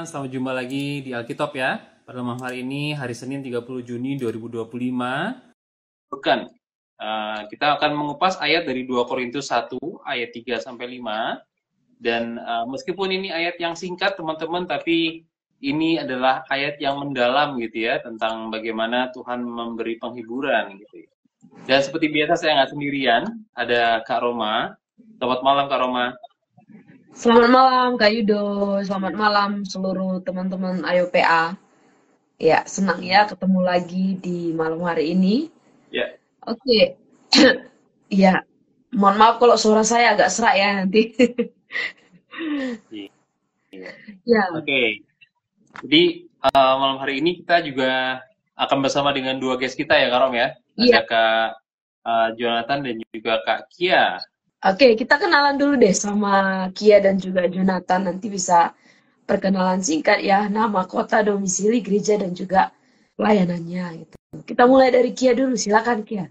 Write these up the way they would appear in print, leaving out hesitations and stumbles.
teman-teman, selamat jumpa lagi di Alkitab ya. Pada malam hari ini, hari Senin 30 Juni 2025. Bukan, kita akan mengupas ayat dari 2 Korintus 1, ayat 3 sampai 5. Dan meskipun ini ayat yang singkat teman-teman, tapi ini adalah ayat yang mendalam gitu ya, tentang bagaimana Tuhan memberi penghiburan gitu ya. Dan seperti biasa saya nggak sendirian, ada Kak Roma. Selamat malam Kak Roma. Selamat malam Kak Yudo, selamat malam seluruh teman-teman Ayo PA. Ya, senang ya ketemu lagi di malam hari ini. Ya. Oke, ya, mohon maaf kalau suara saya agak serak ya nanti. Iya. Ya, Oke. Jadi malam hari ini kita juga akan bersama dengan dua guest kita ya Kak Rom ya. Ada iya. Kak Jonathan dan juga Kak Kia. Oke, kita kenalan dulu deh sama Kia dan juga Jonathan. Nanti bisa perkenalan singkat ya, nama, kota, domisili, gereja, dan juga pelayanannya gitu. Kita mulai dari Kia dulu, silakan Kia.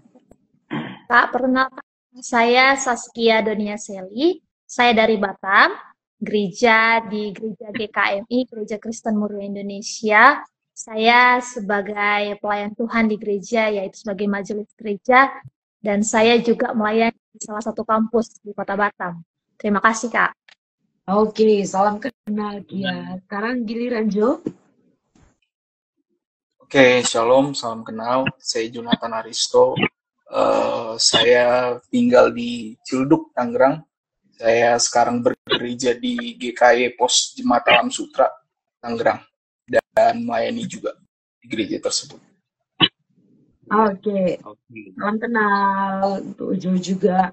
Kak, perkenalkan saya Saskia Donia Seli. Saya dari Batam, gereja di Gereja GKMI, Gereja Kristen Muria Indonesia. Saya sebagai pelayan Tuhan di gereja, yaitu sebagai majelis gereja, dan saya juga melayani di salah satu kampus di Kota Batam. Terima kasih, Kak. Oke, salam kenal Kia. Sekarang giliran Jo. Oke, shalom, salam kenal. Saya Jonathan Aristo. Saya tinggal di Ciledug, Tangerang. Saya sekarang bergereja di GKY Pos Jemaat Alam Sutra, Tangerang, dan melayani juga di gereja tersebut. Oke, salam kenal untuk Jo juga.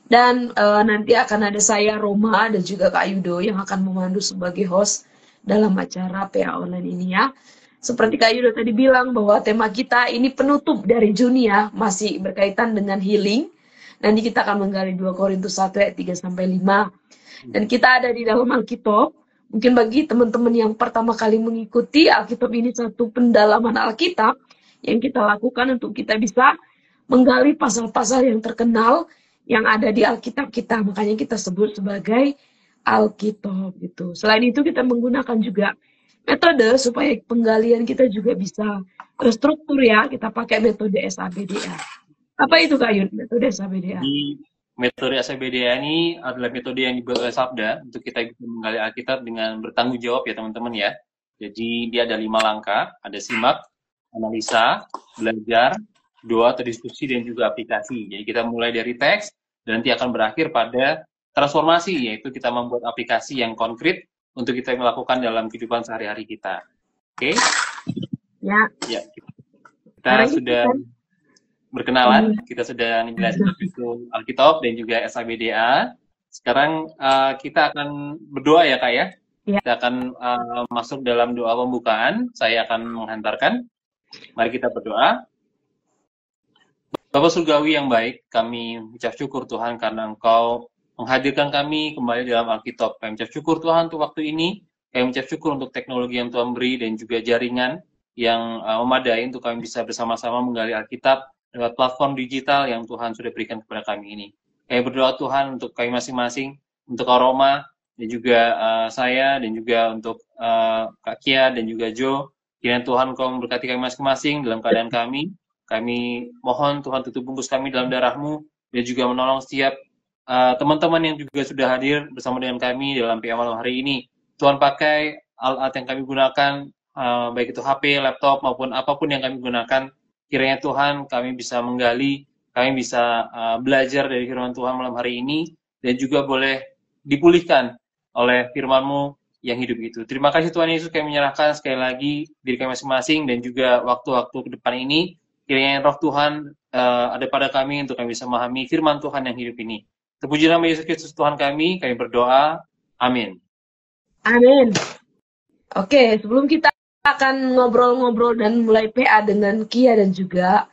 Dan nanti akan ada saya Roma dan juga Kak Yudo yang akan memandu sebagai host dalam acara PA Online ini ya. Seperti Kak Yudo tadi bilang bahwa tema kita ini penutup dari Juni ya, masih berkaitan dengan healing. Nanti kita akan menggali 2 Korintus 1 ayat 3 sampai 5. Dan kita ada di dalam Alkitab. Mungkin bagi teman-teman yang pertama kali mengikuti Alkitab ini satu pendalaman Alkitab yang kita lakukan untuk kita bisa menggali pasal-pasal yang terkenal yang ada di Alkitab kita. Makanya kita sebut sebagai Alkitab gitu. Selain itu kita menggunakan juga metode supaya penggalian kita juga bisa terstruktur ya. Kita pakai metode SABDA. Apa itu Kak Yun, metode SABDA? Di metode SABDA ini adalah metode yang dibuat oleh Sabda untuk kita bisa menggali Alkitab dengan bertanggung jawab ya teman-teman ya. Jadi dia ada 5 langkah, ada simak, analisa, belajar, doa atau diskusi, dan juga aplikasi. Jadi kita mulai dari teks dan nanti akan berakhir pada transformasi, yaitu kita membuat aplikasi yang konkret untuk kita melakukan dalam kehidupan sehari-hari kita. Oke? Ya. Ya. Kita sudah berkenalan, kita sudah menjelaskan itu Alkitab dan juga SABDA. Sekarang kita akan berdoa ya Kak ya. Kita akan masuk dalam doa pembukaan. Saya akan menghantarkan. Mari kita berdoa. Bapak Surgawi yang baik, kami ucap syukur Tuhan karena Engkau menghadirkan kami kembali dalam Alkitab. Kami ucap syukur Tuhan untuk waktu ini. Kami ucap syukur untuk teknologi yang Tuhan beri dan juga jaringan yang memadai untuk kami bisa bersama-sama menggali Alkitab lewat platform digital yang Tuhan sudah berikan kepada kami ini. Kami berdoa Tuhan untuk kami masing-masing, untuk Kak Roma, dan juga saya, dan juga untuk Kak Kia, dan juga Jo. Kiranya Tuhan Kau memberkati kami masing-masing dalam keadaan kami. Kami mohon Tuhan tutup bungkus kami dalam darah-Mu, dan juga menolong setiap teman-teman yang juga sudah hadir bersama dengan kami dalam PA malam hari ini. Tuhan pakai alat yang kami gunakan, baik itu HP, laptop, maupun apapun yang kami gunakan. Kiranya Tuhan kami bisa menggali, kami bisa belajar dari firman Tuhan malam hari ini, dan juga boleh dipulihkan oleh firman-Mu yang hidup itu. Terima kasih Tuhan Yesus, kami menyerahkan sekali lagi diri kami masing-masing dan juga waktu-waktu ke depan ini. Kiranya roh Tuhan ada pada kami untuk kami bisa memahami firman Tuhan yang hidup ini. Terpuji nama Yesus Kristus Tuhan kami berdoa. Amin. Amin. Oke, sebelum kita akan ngobrol-ngobrol dan mulai PA dengan Kia dan juga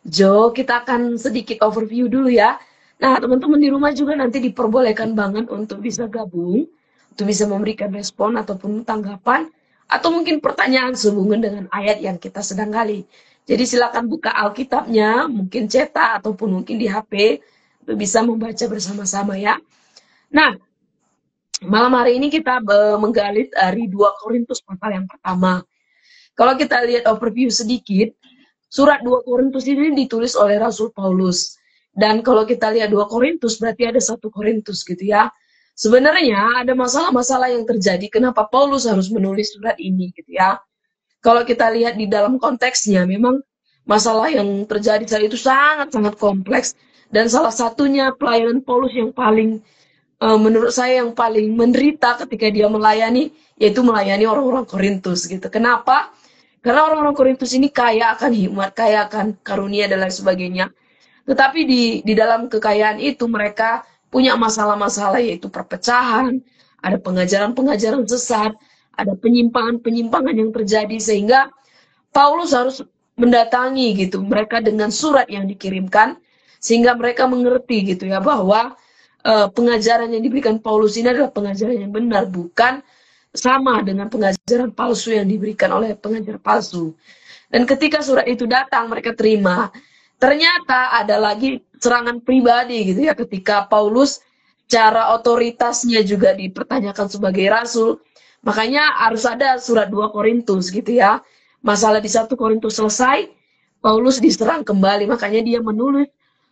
Jo, kita akan sedikit overview dulu ya. Nah, teman-teman di rumah juga nanti diperbolehkan banget untuk bisa gabung, untuk bisa memberikan respon ataupun tanggapan, atau mungkin pertanyaan sehubungan dengan ayat yang kita sedang gali. Jadi silakan buka Alkitabnya, mungkin cetak ataupun mungkin di HP, untuk bisa membaca bersama-sama ya. Nah, malam hari ini kita menggali dari 2 Korintus pasal yang pertama. Kalau kita lihat overview sedikit, surat 2 Korintus ini ditulis oleh Rasul Paulus. Dan kalau kita lihat 2 Korintus, berarti ada 1 Korintus gitu ya. Sebenarnya ada masalah-masalah yang terjadi kenapa Paulus harus menulis surat ini gitu ya. Kalau kita lihat di dalam konteksnya, memang masalah yang terjadi saat itu sangat-sangat kompleks. Dan salah satunya pelayanan Paulus yang paling, menurut saya yang paling menderita ketika dia melayani, yaitu melayani orang-orang Korintus gitu. Kenapa? Karena orang-orang Korintus ini kaya akan hikmat, kaya akan karunia dan lain sebagainya. Tetapi di dalam kekayaan itu mereka punya masalah-masalah, yaitu perpecahan, ada pengajaran-pengajaran sesat, ada penyimpangan-penyimpangan yang terjadi, sehingga Paulus harus mendatangi gitu mereka dengan surat yang dikirimkan, sehingga mereka mengerti gitu ya bahwa pengajaran yang diberikan Paulus ini adalah pengajaran yang benar, bukan sama dengan pengajaran palsu yang diberikan oleh pengajar palsu. Dan ketika surat itu datang, mereka terima. Ternyata ada lagi serangan pribadi gitu ya, ketika Paulus cara otoritasnya juga dipertanyakan sebagai rasul. Makanya harus ada surat 2 Korintus gitu ya. Masalah di 1 Korintus selesai, Paulus diserang kembali. Makanya dia menulis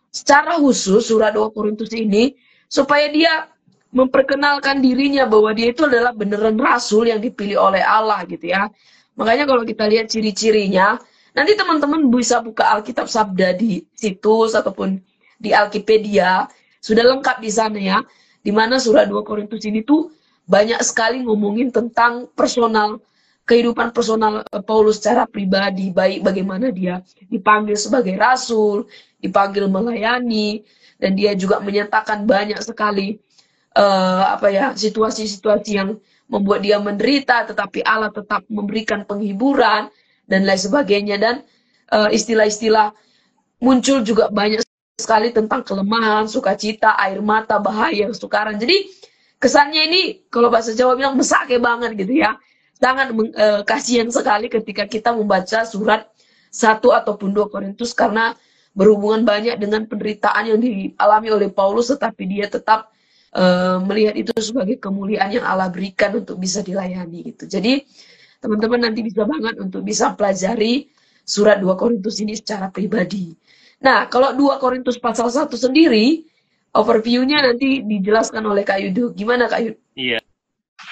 secara khusus surat 2 Korintus ini supaya dia memperkenalkan dirinya bahwa dia itu adalah beneran rasul yang dipilih oleh Allah gitu ya. Makanya kalau kita lihat ciri-cirinya, nanti teman-teman bisa buka Alkitab Sabda di situs ataupun di Alkipedia, sudah lengkap di sana ya. Di mana surat 2 Korintus ini tuh banyak sekali ngomongin tentang personal, kehidupan personal Paulus secara pribadi, baik bagaimana dia dipanggil sebagai rasul, dipanggil melayani, dan dia juga menyatakan banyak sekali situasi-situasi yang membuat dia menderita, tetapi Allah tetap memberikan penghiburan dan lain sebagainya. Dan istilah-istilah muncul juga banyak sekali tentang kelemahan, sukacita, air mata, bahaya, kesukaran. Jadi kesannya ini kalau bahasa Jawa bilang mesake banget gitu ya. Sangat kasihan sekali ketika kita membaca surat 1 ataupun 2 Korintus, karena berhubungan banyak dengan penderitaan yang dialami oleh Paulus, tetapi dia tetap melihat itu sebagai kemuliaan yang Allah berikan untuk bisa dilayani gitu. Jadi teman-teman nanti bisa banget untuk bisa pelajari surat 2 Korintus ini secara pribadi. Nah, kalau 2 Korintus pasal 1 sendiri, overview-nya nanti dijelaskan oleh Kak Yudo. Gimana Kak Yudo? Iya.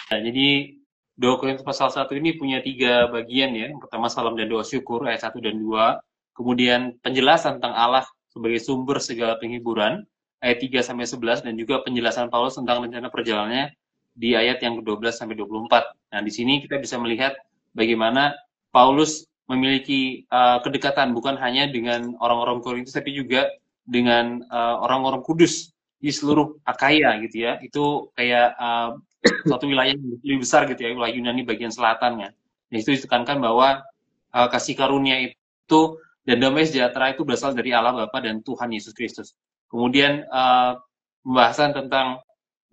Nah, jadi 2 Korintus pasal 1 ini punya 3 bagian ya. Yang pertama salam dan doa syukur ayat 1 dan 2. Kemudian penjelasan tentang Allah sebagai sumber segala penghiburan ayat 3 sampai 11, dan juga penjelasan Paulus tentang rencana perjalanannya di ayat yang ke-12 sampai 24. Nah, di sini kita bisa melihat bagaimana Paulus memiliki kedekatan bukan hanya dengan orang-orang Korintus, tapi juga dengan orang-orang kudus di seluruh Akaya gitu ya. Itu kayak suatu wilayah yang lebih besar gitu ya, wilayah Yunani bagian selatannya. Nah, itu ditekankan bahwa kasih karunia itu dan damai sejahtera itu berasal dari Allah Bapa dan Tuhan Yesus Kristus. Kemudian pembahasan tentang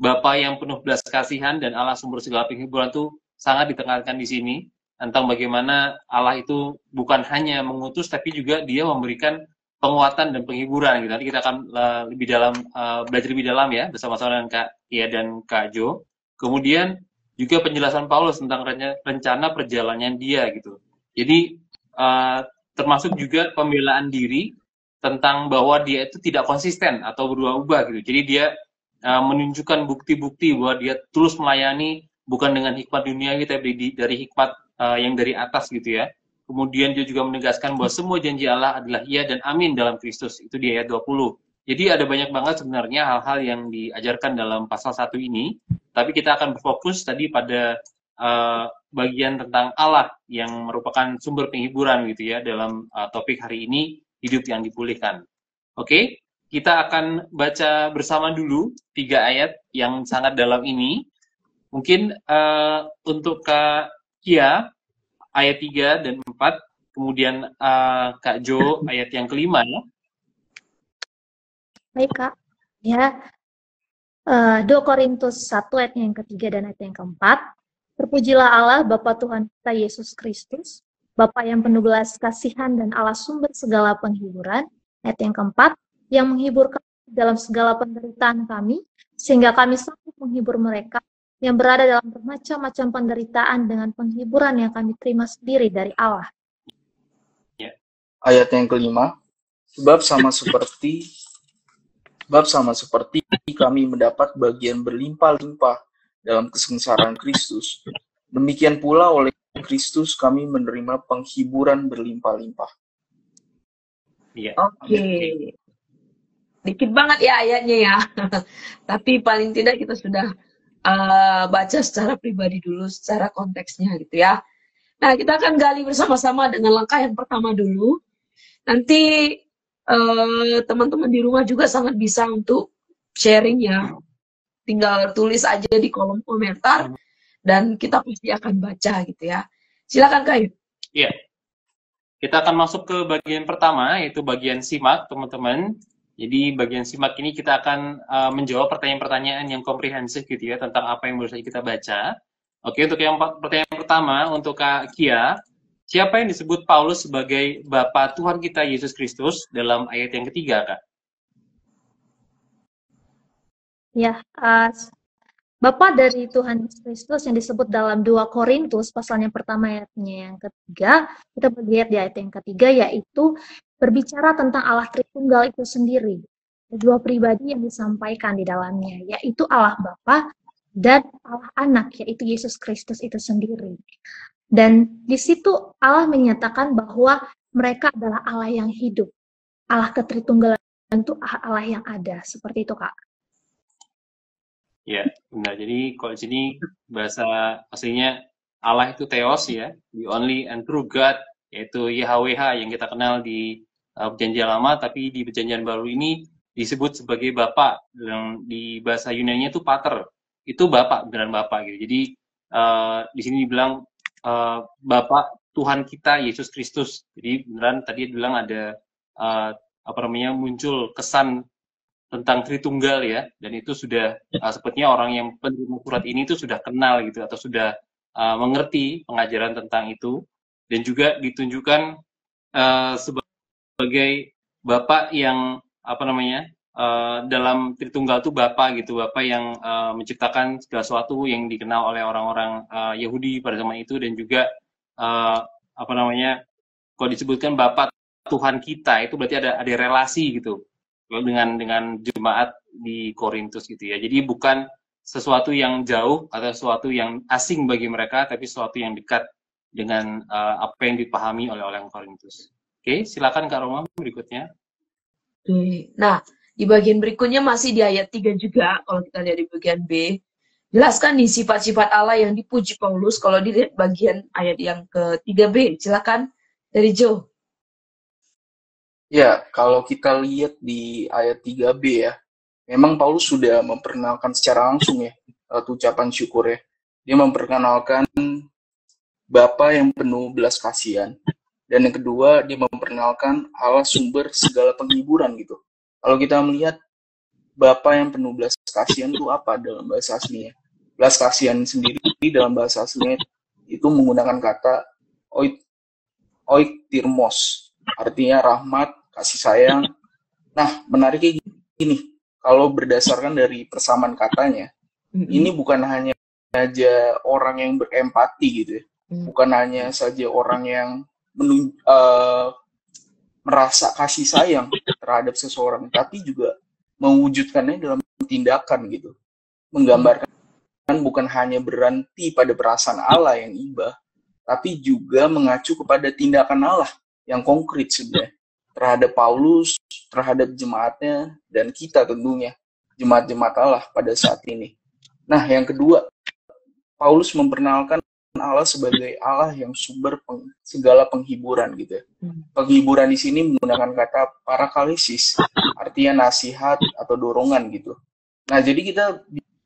Bapa yang penuh belas kasihan dan Allah sumber segala penghiburan itu sangat ditekankan di sini, tentang bagaimana Allah itu bukan hanya mengutus, tapi juga dia memberikan penguatan dan penghiburan gitu. Nanti kita akan lebih dalam belajar lebih dalam ya bersama-sama dengan Kak Tia dan Kak Jo. Kemudian juga penjelasan Paulus tentang rencana perjalanan dia gitu. Jadi termasuk juga pembelaan diri tentang bahwa dia itu tidak konsisten atau berubah-ubah gitu. Jadi dia menunjukkan bukti-bukti bahwa dia tulus melayani bukan dengan hikmat dunia, tapi dari hikmat yang dari atas gitu ya. Kemudian dia juga menegaskan bahwa semua janji Allah adalah iya dan amin dalam Kristus. Itu di ayat 20. Jadi ada banyak banget sebenarnya hal-hal yang diajarkan dalam pasal 1 ini. Tapi kita akan berfokus tadi pada bagian tentang Allah yang merupakan sumber penghiburan gitu ya dalam topik hari ini, hidup yang dipulihkan. Oke, kita akan baca bersama dulu 3 ayat yang sangat dalam ini. Mungkin untuk Kak Kia ayat 3 dan 4, kemudian Kak Jo ayat yang kelima ya. Baik Kak, ya 2 Korintus 1 ayat yang ketiga dan ayat yang keempat. Terpujilah Allah Bapa Tuhan kita Yesus Kristus, Bapa yang penuh belas kasihan dan Allah sumber segala penghiburan. Ayat yang keempat, yang menghibur kami dalam segala penderitaan kami, sehingga kami sanggup menghibur mereka yang berada dalam bermacam-macam penderitaan dengan penghiburan yang kami terima sendiri dari Allah. Ayat yang kelima, sebab sama seperti kami mendapat bagian berlimpah-limpah dalam kesengsaraan Kristus, demikian pula oleh Kristus kami menerima penghiburan berlimpah-limpah. Oke. Dikit banget ya ayatnya ya. Tapi paling tidak kita sudah baca secara pribadi dulu, secara konteksnya gitu ya. Nah, kita akan gali bersama-sama dengan langkah yang pertama dulu. Nanti teman-teman di rumah juga sangat bisa untuk sharing ya. Tinggal tulis aja di kolom komentar dan kita pasti akan baca gitu ya. Silakan Kak. Iya. Kita akan masuk ke bagian pertama, yaitu bagian simak, teman-teman. Jadi bagian simak ini kita akan menjawab pertanyaan-pertanyaan yang komprehensif gitu ya, tentang apa yang baru saja kita baca. Oke, untuk yang pertanyaan pertama, untuk Kak Kia, siapa yang disebut Paulus sebagai Bapa Tuhan kita Yesus Kristus dalam ayat yang ketiga, Kak? Ya, Bapa dari Tuhan Yesus Kristus yang disebut dalam 2 Korintus pasal yang pertama ayatnya yang ketiga, kita melihat di ayat yang ketiga yaitu berbicara tentang Allah Tritunggal itu sendiri. Dua pribadi yang disampaikan di dalamnya, yaitu Allah Bapa dan Allah Anak, yaitu Yesus Kristus itu sendiri. Dan di situ Allah menyatakan bahwa mereka adalah Allah yang hidup. Allah ketritunggalan itu Allah yang ada. Seperti itu, Kak. Ya, benar. Jadi kalau di sini bahasa aslinya Allah itu Theos ya, the only and true God, yaitu YHWH yang kita kenal di Perjanjian Lama, tapi di Perjanjian Baru ini disebut sebagai Bapa. Yang di bahasa Yunani itu Pater, itu Bapak, beneran Bapak gitu. Jadi di sini dibilang Bapa Tuhan kita Yesus Kristus. Jadi beneran tadi bilang ada muncul kesan tentang Tritunggal ya, dan itu sudah sepertinya orang yang penerima surat ini itu sudah kenal gitu, atau sudah mengerti pengajaran tentang itu, dan juga ditunjukkan sebagai Bapak yang dalam Tritunggal itu Bapak gitu, Bapak yang menciptakan segala sesuatu yang dikenal oleh orang-orang Yahudi pada zaman itu, dan juga kalau disebutkan Bapak Tuhan kita itu berarti ada relasi gitu dengan jemaat di Korintus gitu ya. Jadi bukan sesuatu yang jauh atau sesuatu yang asing bagi mereka, tapi sesuatu yang dekat dengan apa yang dipahami oleh orang Korintus. Oke, silakan Kak Roma berikutnya. Oke. Nah, di bagian berikutnya masih di ayat 3 juga, kalau kita lihat di bagian B. Jelaskan nih sifat-sifat Allah yang dipuji Paulus kalau dilihat bagian ayat yang ke-3B. Silakan dari Joe. Ya, kalau kita lihat di ayat 3b ya, memang Paulus sudah memperkenalkan secara langsung ya, ucapan syukur ya. Dia memperkenalkan Bapa yang penuh belas kasihan. Dan yang kedua, dia memperkenalkan Allah sumber segala penghiburan gitu. Kalau kita melihat Bapa yang penuh belas kasihan itu apa dalam bahasa aslinya? Belas kasihan sendiri dalam bahasa aslinya itu menggunakan kata oiktirmos. Artinya rahmat, kasih sayang. Nah, menariknya gini, kalau berdasarkan dari persamaan katanya, ini bukan hanya saja orang yang berempati gitu ya, bukan hanya saja orang yang merasa kasih sayang terhadap seseorang, tapi juga mewujudkannya dalam tindakan gitu, menggambarkan bukan hanya berhenti pada perasaan Allah yang iba, tapi juga mengacu kepada tindakan Allah yang konkret sebenarnya terhadap Paulus, terhadap jemaatnya, dan kita tentunya, jemaat-jemaat Allah pada saat ini. Nah, yang kedua, Paulus memperkenalkan Allah sebagai Allah yang sumber segala penghiburan gitu. Penghiburan di sini menggunakan kata parakalesis, artinya nasihat atau dorongan gitu. Nah, jadi kita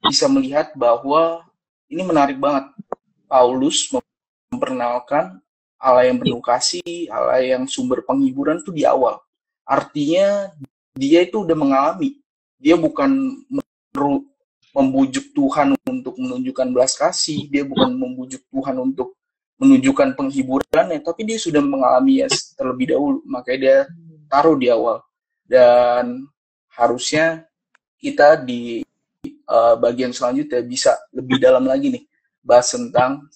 bisa melihat bahwa ini menarik banget. Paulus memperkenalkan Allah yang penuh kasih, Allah yang sumber penghiburan itu di awal. Artinya dia itu udah mengalami. Dia bukan membujuk Tuhan untuk menunjukkan belas kasih, dia bukan membujuk Tuhan untuk menunjukkan penghiburannya, tapi dia sudah mengalami terlebih dahulu, makanya dia taruh di awal. Dan harusnya kita bagian selanjutnya bisa lebih dalam lagi nih, bahas tentang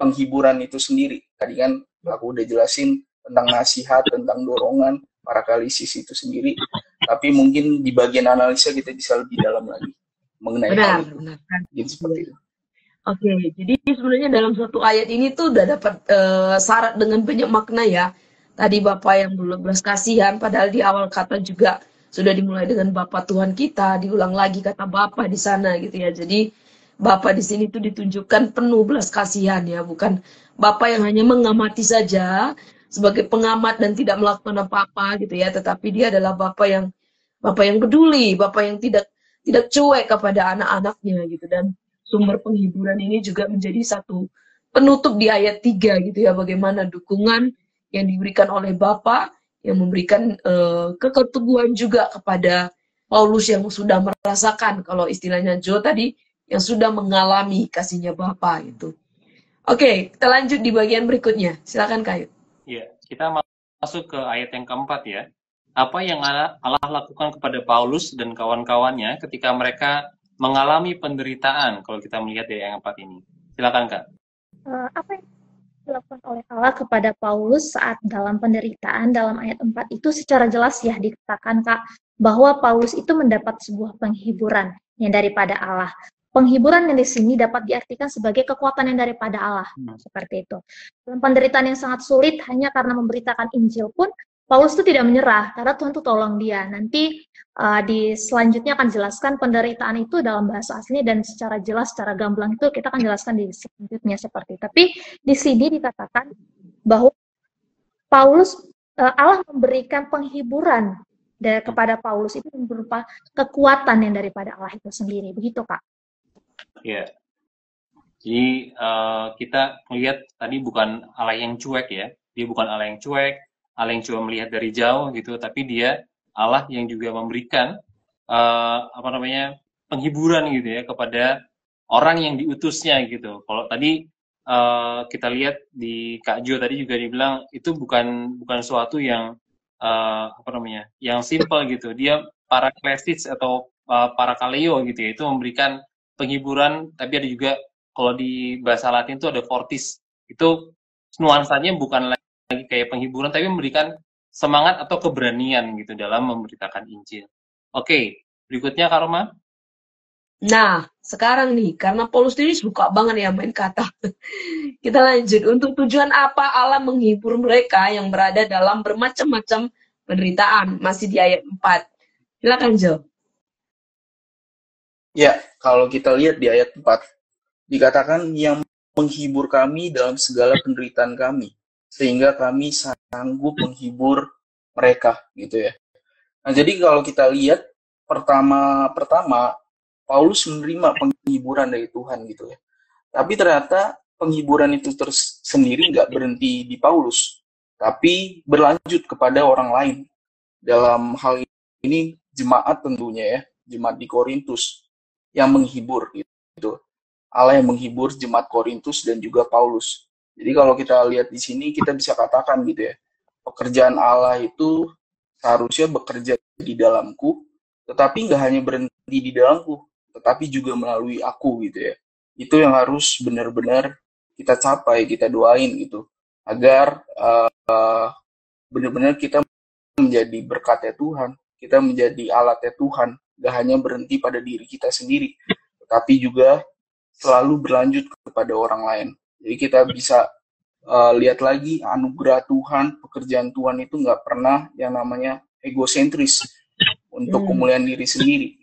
penghiburan itu sendiri. Tadi kan aku udah jelasin tentang nasihat, tentang dorongan, parakalisis itu sendiri. Tapi mungkin di bagian analisa kita bisa lebih dalam lagi mengenai hal itu. Benar. Gitu, seperti itu. Oke, jadi sebenarnya dalam satu ayat ini tuh udah dapat syarat dengan banyak makna ya. Tadi Bapak yang belas kasihan, padahal di awal kata juga sudah dimulai dengan Bapa Tuhan kita, diulang lagi kata Bapa di sana gitu ya. Jadi Bapa di sini tuh ditunjukkan penuh belas kasihan ya, bukan Bapa yang hanya mengamati saja sebagai pengamat dan tidak melakukan apa-apa gitu ya, tetapi dia adalah Bapa yang peduli, Bapa yang tidak cuek kepada anak-anaknya gitu. Dan sumber penghiburan ini juga menjadi satu penutup di ayat 3 gitu ya, bagaimana dukungan yang diberikan oleh Bapa yang memberikan keteguhan juga kepada Paulus yang sudah merasakan, kalau istilahnya Joe tadi, yang sudah mengalami kasihnya Bapa itu. Oke, kita lanjut di bagian berikutnya. Silakan Kayu. Ya, kita masuk ke ayat yang keempat ya. Apa yang Allah lakukan kepada Paulus dan kawan-kawannya ketika mereka mengalami penderitaan, kalau kita melihat dari ayat 4 ini. Silakan Kak. Apa yang dilakukan oleh Allah kepada Paulus saat dalam penderitaan dalam ayat 4 itu secara jelas ya dikatakan Kak, bahwa Paulus itu mendapat sebuah penghiburan yang daripada Allah. Penghiburan yang di sini dapat diartikan sebagai kekuatan yang daripada Allah, seperti itu. Dalam penderitaan yang sangat sulit, hanya karena memberitakan Injil pun, Paulus itu tidak menyerah, karena Tuhan itu tolong dia. Nanti di selanjutnya akan jelaskan penderitaan itu dalam bahasa aslinya, dan secara jelas, secara gamblang itu kita akan jelaskan di selanjutnya seperti itu. Tapi di sini dikatakan bahwa Paulus, Allah memberikan penghiburan kepada Paulus itu berupa kekuatan yang daripada Allah itu sendiri. Begitu Kak. Ya, jadi kita melihat tadi bukan Allah yang cuek ya, dia bukan Allah yang cuek, Allah yang cuma melihat dari jauh gitu, tapi dia Allah yang juga memberikan penghiburan gitu ya kepada orang yang diutusnya gitu. Kalau tadi kita lihat di Kak Jo tadi juga dibilang itu bukan suatu yang yang simple gitu. Dia paraklesis atau parakaleo gitu ya, itu memberikan penghiburan, tapi ada juga kalau di bahasa Latin itu ada fortis. Itu nuansanya bukan lagi kayak penghiburan, tapi memberikan semangat atau keberanian gitu dalam memberitakan Injil. Oke, berikutnya Kak Roma. Nah, sekarang nih, karena Paulus ini suka banget ya main kata. Kita lanjut. Untuk tujuan apa Allah menghibur mereka yang berada dalam bermacam-macam penderitaan? Masih di ayat 4. Silakan, Jo. Ya, kalau kita lihat di ayat 4, dikatakan yang menghibur kami dalam segala penderitaan kami, sehingga kami sanggup menghibur mereka, gitu ya. Nah, jadi kalau kita lihat, pertama Paulus menerima penghiburan dari Tuhan, gitu ya. Tapi ternyata penghiburan itu sendiri nggak berhenti di Paulus, tapi berlanjut kepada orang lain. Dalam hal ini, jemaat tentunya ya, jemaat di Korintus, yang menghibur gitu. Allah yang menghibur jemaat Korintus dan juga Paulus. Jadi kalau kita lihat di sini kita bisa katakan gitu ya, pekerjaan Allah itu seharusnya bekerja di dalamku, tetapi nggak hanya berhenti di dalamku, tetapi juga melalui aku gitu ya. Itu yang harus benar-benar kita capai, kita doain gitu, agar benar-benar kita menjadi berkatnya Tuhan, kita menjadi alatnya Tuhan. Gak hanya berhenti pada diri kita sendiri, tapi juga selalu berlanjut kepada orang lain. Jadi kita bisa lihat lagi anugerah Tuhan, pekerjaan Tuhan itu nggak pernah yang namanya egosentris untuk kemuliaan diri sendiri,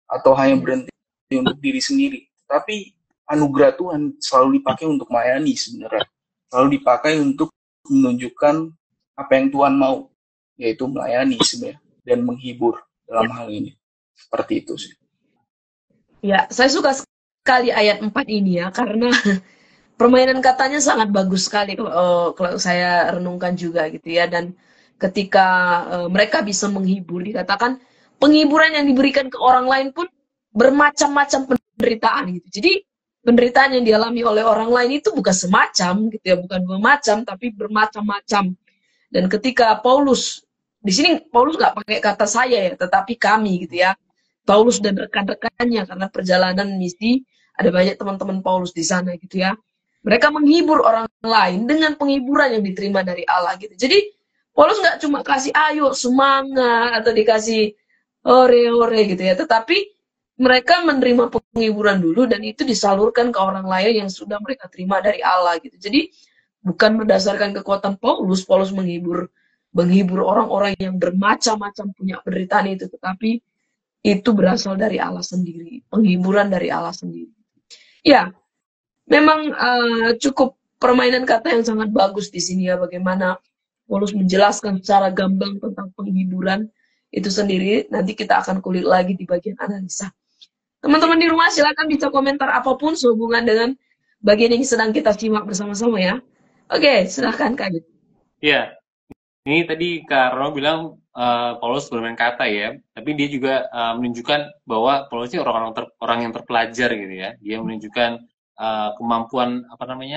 atau hanya berhenti untuk diri sendiri. Tapi anugerah Tuhan selalu dipakai untuk melayani sebenarnya, selalu dipakai untuk menunjukkan apa yang Tuhan mau, yaitu melayani sebenarnya dan menghibur dalam hal ini. Seperti itu sih. Ya, saya suka sekali ayat 4 ini ya, karena permainan katanya sangat bagus sekali kalau saya renungkan juga gitu ya. Dan ketika mereka bisa menghibur, dikatakan penghiburan yang diberikan ke orang lain pun bermacam-macam penderitaan gitu. Jadi penderitaan yang dialami oleh orang lain itu bukan semacam gitu ya, bukan bermacam, tapi bermacam-macam. Dan ketika Paulus, di sini Paulus nggak pakai kata saya ya, tetapi kami gitu ya. Paulus dan rekan-rekannya, karena perjalanan misi ada banyak teman-teman Paulus di sana gitu ya. Mereka menghibur orang lain dengan penghiburan yang diterima dari Allah gitu. Jadi Paulus nggak cuma kasih ayo semangat atau dikasih ore-ore gitu ya, tetapi mereka menerima penghiburan dulu dan itu disalurkan ke orang lain yang sudah mereka terima dari Allah gitu. Jadi bukan berdasarkan kekuatan Paulus, Paulus menghibur orang-orang yang bermacam-macam punya penderitaan itu, tetapi itu berasal dari Allah sendiri, penghiburan dari Allah sendiri. Ya, memang cukup permainan kata yang sangat bagus di sini ya, bagaimana Paulus menjelaskan secara gamblang tentang penghiburan itu sendiri. Nanti kita akan kulik lagi di bagian analisa. Teman-teman di rumah silakan bisa komentar apapun sehubungan dengan bagian yang sedang kita simak bersama-sama ya. Oke, silakan Kak. Ya, ini tadi Kak Rono bilang Paulus bermain kata ya, tapi dia juga menunjukkan bahwa Paulus ini orang yang terpelajar gitu ya. Dia menunjukkan kemampuan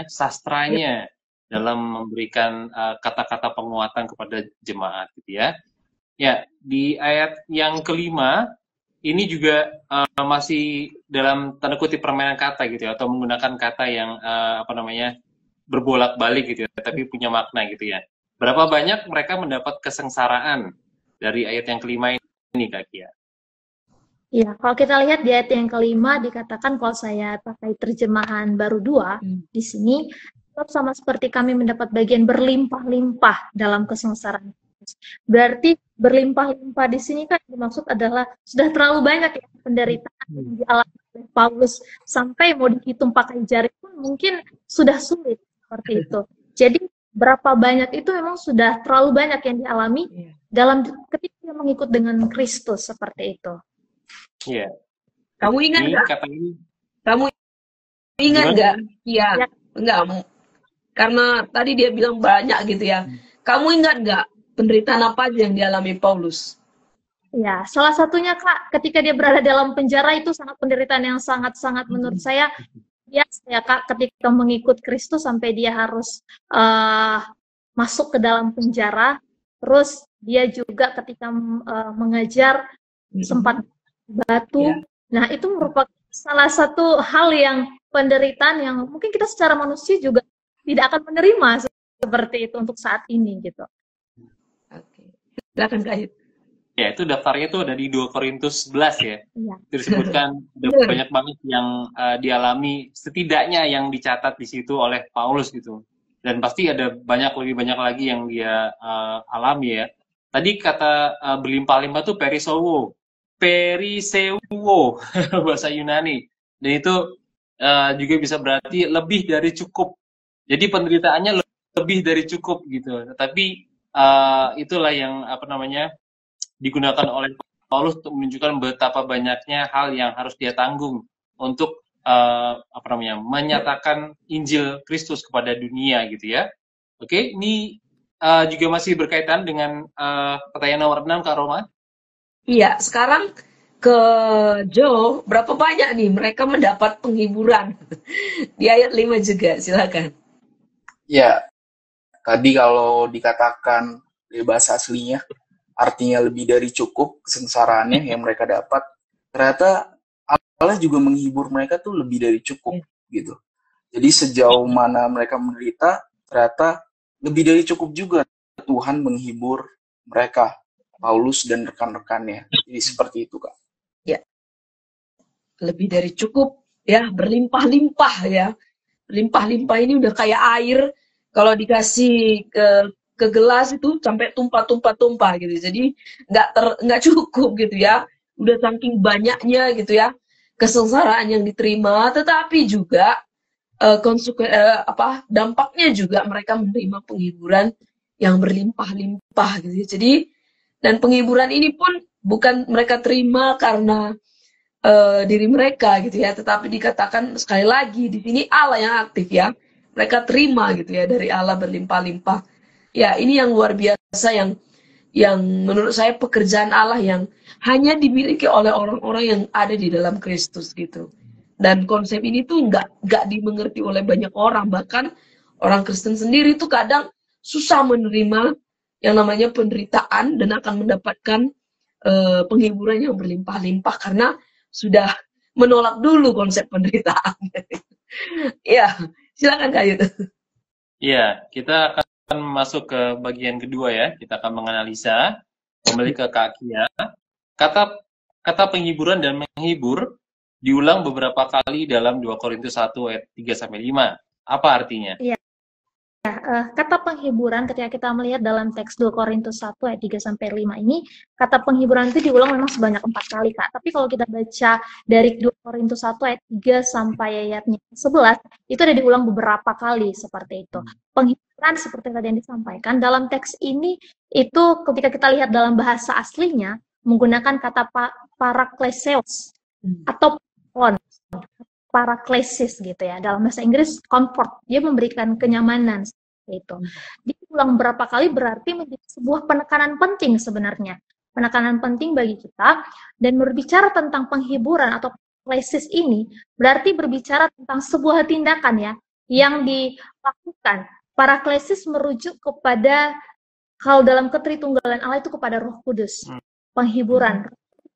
sastranya dalam memberikan kata-kata penguatan kepada jemaat gitu ya. Ya, di ayat yang kelima ini juga masih dalam tanda kutip permainan kata gitu ya, atau menggunakan kata yang berbolak-balik gitu ya, tapi punya makna gitu ya. Berapa banyak mereka mendapat kesengsaraan dari ayat yang kelima ini, Kak Kia? Ya, kalau kita lihat di ayat yang kelima dikatakan, kalau saya pakai terjemahan baru 2 di sini, sama seperti kami mendapat bagian berlimpah-limpah dalam kesengsaraan. Berarti berlimpah-limpah di sini kan dimaksud adalah sudah terlalu banyak ya penderitaan yang dialami oleh Paulus, sampai mau dihitung pakai jari pun mungkin sudah sulit seperti itu. Jadi berapa banyak itu memang sudah terlalu banyak yang dialami dalam ketika dia mengikut dengan Kristus seperti itu. Iya. Kamu ingat nggak? Kamu ingat nggak? Iya. Enggak. Karena tadi dia bilang banyak gitu ya. Kamu ingat nggak penderitaan apa aja yang dialami Paulus? Ya, salah satunya Kak, ketika dia berada dalam penjara itu sangat penderitaan yang sangat-sangat menurut saya biasa ya Kak, ketika mengikut Kristus sampai dia harus masuk ke dalam penjara. Terus dia juga ketika mengajar sempat batu. Nah, itu merupakan salah satu hal yang penderitaan yang mungkin kita secara manusia juga tidak akan menerima seperti itu untuk saat ini gitu. Oke. Silakan Kak. Ya, itu daftarnya tuh ada di 2 Korintus 11 ya. Itu disebutkan banyak banget yang dialami, setidaknya yang dicatat di situ oleh Paulus gitu. Dan pasti ada lebih banyak lagi yang dia alami ya. Tadi kata berlimpah-limpah tuh perisewo bahasa Yunani. Dan itu juga bisa berarti lebih dari cukup. Jadi penderitaannya lebih dari cukup gitu. Tapi itulah yang digunakan oleh Paulus untuk menunjukkan betapa banyaknya hal yang harus dia tanggung untuk menyatakan Injil Kristus kepada dunia gitu ya. Oke, ini juga masih berkaitan dengan pertanyaan nomor 6 Kak Roma. Iya, sekarang ke Joe, berapa banyak nih mereka mendapat penghiburan? Di ayat 5 juga, silakan. Ya, tadi kalau dikatakan di bahasa aslinya, artinya lebih dari cukup kesengsaraannya yang mereka dapat, ternyata Allah juga menghibur mereka tuh lebih dari cukup gitu. Jadi sejauh mana mereka menderita, ternyata lebih dari cukup juga Tuhan menghibur mereka, Paulus dan rekan-rekannya. Jadi seperti itu Kak. Ya, lebih dari cukup ya, berlimpah-limpah ya. Berlimpah-limpah ini udah kayak air kalau dikasih ke gelas itu sampai tumpah gitu. Jadi nggak cukup gitu ya. Udah saking banyaknya gitu ya kesengsaraan yang diterima, tetapi juga dampaknya juga mereka menerima penghiburan yang berlimpah-limpah gitu. Jadi dan penghiburan ini pun bukan mereka terima karena diri mereka gitu ya, tetapi dikatakan sekali lagi di sini Allah yang aktif ya. Mereka terima gitu ya dari Allah berlimpah-limpah. Ya, ini yang luar biasa yang menurut saya pekerjaan Allah yang hanya dimiliki oleh orang-orang yang ada di dalam Kristus gitu. Dan konsep ini tuh nggak dimengerti oleh banyak orang, bahkan orang Kristen sendiri tuh kadang susah menerima yang namanya penderitaan dan akan mendapatkan penghiburan yang berlimpah-limpah karena sudah menolak dulu konsep penderitaan. Ya, silakan Kak Yud. Iya, kita akan masuk ke bagian kedua ya. Kita akan menganalisa kembali ke Kak Kia. Kata penghiburan dan menghibur diulang beberapa kali dalam 2 Korintus 1 ayat 3 sampai 5. Apa artinya? Iya. Kata penghiburan ketika kita melihat dalam teks 2 Korintus 1 ayat 3 sampai 5 ini, kata penghiburan itu diulang memang sebanyak 4 kali, Kak. Tapi kalau kita baca dari 2 Korintus 1 ayat 3 sampai ayatnya 11, itu ada diulang beberapa kali seperti itu. Penghiburan seperti tadi yang disampaikan dalam teks ini itu ketika kita lihat dalam bahasa aslinya menggunakan kata parakleseos atau paraklesis gitu ya. Dalam bahasa Inggris comfort, dia memberikan kenyamanan itu. Dia ulang berapa kali berarti menjadi sebuah penekanan penting sebenarnya. Penekanan penting bagi kita dan berbicara tentang penghiburan atau paraklesis ini berarti berbicara tentang sebuah tindakan ya yang dilakukan. Paraklesis merujuk kepada kalau dalam ketritunggalan Allah itu kepada Roh Kudus. Penghiburan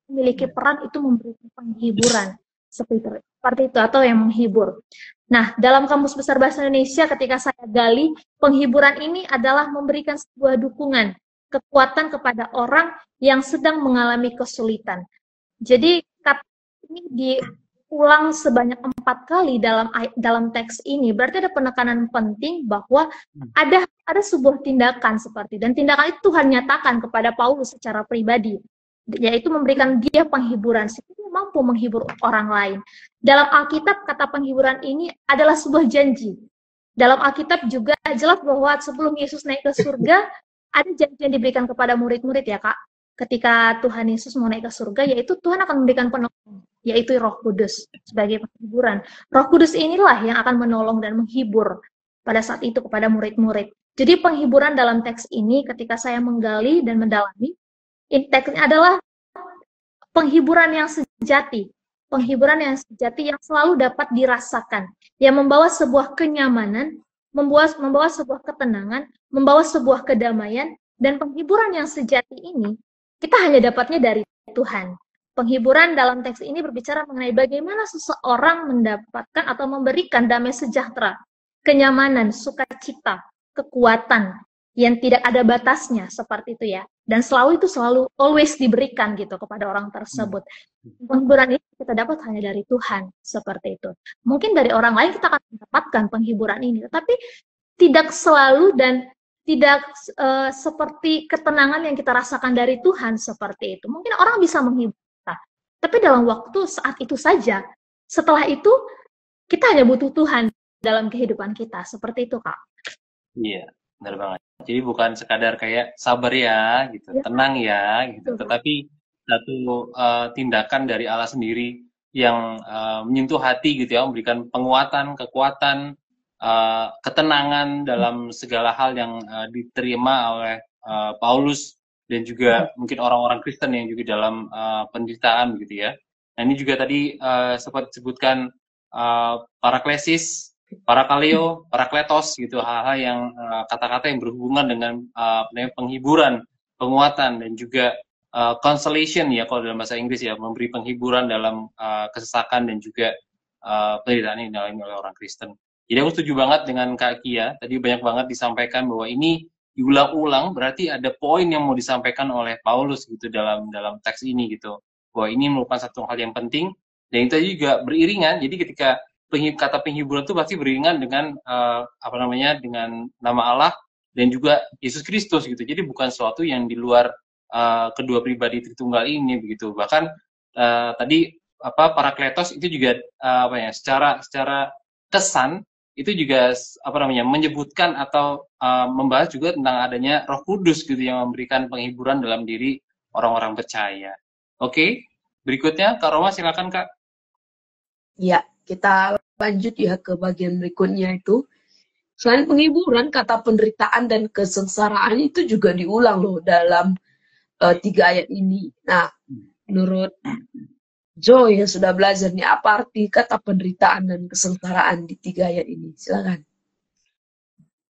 memiliki peran itu memberikan penghiburan seperti itu atau yang menghibur. Nah, dalam Kamus Besar Bahasa Indonesia ketika saya gali, penghiburan ini adalah memberikan sebuah dukungan, kekuatan kepada orang yang sedang mengalami kesulitan. Jadi kata ini diulang sebanyak 4 kali dalam teks ini, berarti ada penekanan penting bahwa ada sebuah tindakan seperti, dan tindakan itu Tuhan nyatakan kepada Paulus secara pribadi, yaitu memberikan dia penghiburan, sehingga dia mampu menghibur orang lain. Dalam Alkitab, kata penghiburan ini adalah sebuah janji. Dalam Alkitab juga jelas bahwa sebelum Yesus naik ke surga, ada janji yang diberikan kepada murid-murid ya Kak. Ketika Tuhan Yesus mau naik ke surga, yaitu Tuhan akan memberikan penolong, yaitu Roh Kudus sebagai penghiburan. Roh Kudus inilah yang akan menolong dan menghibur pada saat itu kepada murid-murid. Jadi penghiburan dalam teks ini ketika saya menggali dan mendalami, teksnya adalah penghiburan yang sejati, yang selalu dapat dirasakan, yang membawa sebuah kenyamanan, membawa sebuah ketenangan, membawa sebuah kedamaian, dan penghiburan yang sejati ini kita hanya dapatnya dari Tuhan. Penghiburan dalam teks ini berbicara mengenai bagaimana seseorang mendapatkan atau memberikan damai sejahtera, kenyamanan, sukacita, kekuatan yang tidak ada batasnya seperti itu ya, dan selalu always diberikan gitu kepada orang tersebut. Penghiburan ini kita dapat hanya dari Tuhan seperti itu. Mungkin dari orang lain kita akan mendapatkan penghiburan ini, tetapi tidak selalu dan tidak seperti ketenangan yang kita rasakan dari Tuhan seperti itu. Mungkin orang bisa menghibur kita, tapi dalam waktu saat itu saja. Setelah itu kita hanya butuh Tuhan dalam kehidupan kita seperti itu Kak. Iya, benar banget. Jadi bukan sekadar kayak sabar ya, gitu, ya, tenang ya, gitu. Tetapi satu tindakan dari Allah sendiri yang menyentuh hati gitu ya, memberikan penguatan, kekuatan, ketenangan dalam segala hal yang diterima oleh Paulus dan juga mungkin orang-orang Kristen yang juga dalam penderitaan gitu ya. Nah ini juga tadi sempat disebutkan paraklesis, parakaleo, parakletos gitu, hal-hal yang kata-kata yang berhubungan dengan penghiburan, penguatan, dan juga consolation ya kalau dalam bahasa Inggris ya, memberi penghiburan dalam kesesakan dan juga penderitaan yang dialami oleh orang Kristen. Jadi aku setuju banget dengan Kak Kia, tadi banyak banget disampaikan bahwa ini diulang-ulang, berarti ada poin yang mau disampaikan oleh Paulus gitu dalam teks ini gitu, bahwa ini merupakan satu hal yang penting, dan itu juga beriringan. Jadi ketika kata penghiburan itu pasti beriringan dengan dengan nama Allah dan juga Yesus Kristus gitu. Jadi bukan sesuatu yang di luar kedua pribadi Tritunggal ini begitu. Bahkan tadi parakletos itu juga secara kesan itu juga menyebutkan atau membahas juga tentang adanya Roh Kudus gitu yang memberikan penghiburan dalam diri orang-orang percaya. Oke, berikutnya Kak Roma silakan Kak. Ya, kita lanjut ya ke bagian berikutnya itu. Selain penghiburan, kata penderitaan dan kesengsaraan itu juga diulang loh dalam 3 ayat ini. Nah, menurut Joe yang sudah belajar nih, apa arti kata penderitaan dan kesengsaraan di 3 ayat ini? Silakan.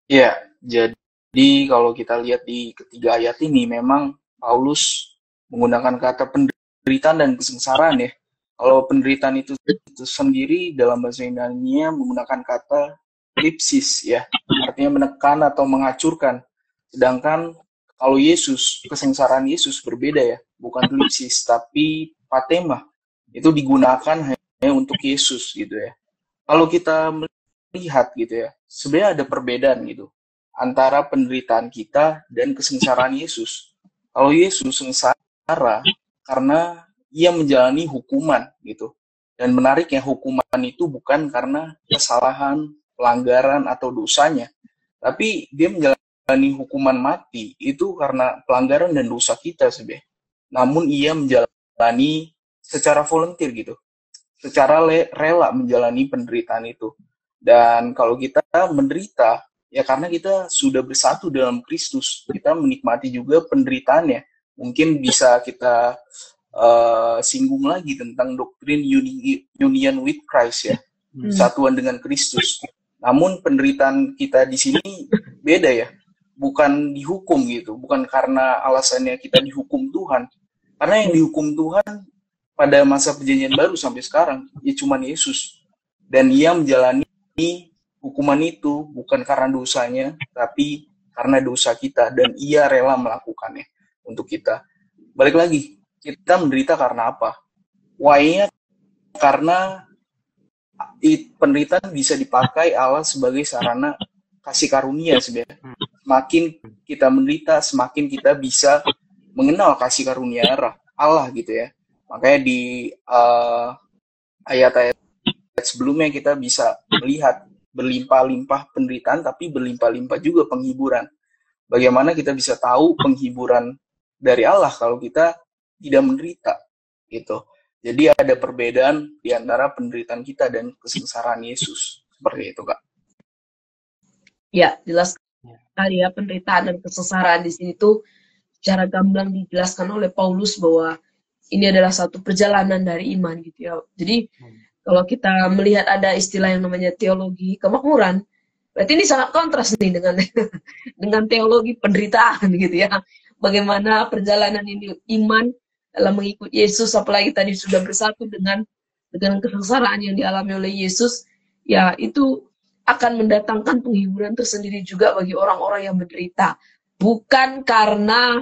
Ya, jadi kalau kita lihat di ketiga ayat ini memang Paulus menggunakan kata penderitaan dan kesengsaraan ya. Kalau penderitaan itu sendiri dalam bahasa Yunani-nya menggunakan kata lipsis ya, artinya menekan atau menghancurkan. Sedangkan kalau Yesus, kesengsaraan Yesus berbeda ya, bukan lipsis tapi patema. Itu digunakan hanya untuk Yesus gitu ya. Kalau kita melihat gitu ya, sebenarnya ada perbedaan gitu antara penderitaan kita dan kesengsaraan Yesus. Kalau Yesus sengsara karena ia menjalani hukuman gitu. Dan menariknya hukuman itu bukan karena kesalahan, pelanggaran atau dosanya, tapi dia menjalani hukuman mati itu karena pelanggaran dan dosa kita sebenarnya. Namun ia menjalani secara volunteer gitu, secara rela menjalani penderitaan itu. Dan kalau kita menderita, ya karena kita sudah bersatu dalam Kristus, kita menikmati juga penderitaannya. Mungkin bisa kita singgung lagi tentang doktrin union with Christ ya, satuan dengan Kristus. Namun penderitaan kita di sini beda ya, bukan dihukum gitu, bukan karena alasannya kita dihukum Tuhan. Karena yang dihukum Tuhan pada masa perjanjian baru sampai sekarang, ya cuma Yesus. Dan ia menjalani hukuman itu bukan karena dosanya, tapi karena dosa kita. Dan ia rela melakukannya untuk kita. Balik lagi, kita menderita karena apa? Why-nya karena penderitaan bisa dipakai Allah sebagai sarana kasih karunia sebenarnya. Semakin kita menderita, semakin kita bisa mengenal kasih karunia Allah gitu ya. Makanya di ayat-ayat sebelumnya kita bisa melihat berlimpah-limpah penderitaan, tapi berlimpah-limpah juga penghiburan. Bagaimana kita bisa tahu penghiburan dari Allah kalau kita tidak menderita gitu. Jadi ada perbedaan di antara penderitaan kita dan kesengsaraan Yesus. Seperti itu, Kak. Ya, jelas sekali ya, penderitaan dan kesengsaraan di sini tuh secara gamblang dijelaskan oleh Paulus bahwa ini adalah satu perjalanan dari iman gitu ya. Jadi kalau kita melihat ada istilah yang namanya teologi kemakmuran, berarti ini sangat kontras nih dengan dengan teologi penderitaan gitu ya. Bagaimana perjalanan ini iman dalam mengikut Yesus, apalagi tadi sudah bersatu dengan kesengsaraan yang dialami oleh Yesus, ya itu akan mendatangkan penghiburan tersendiri juga bagi orang-orang yang menderita. Bukan karena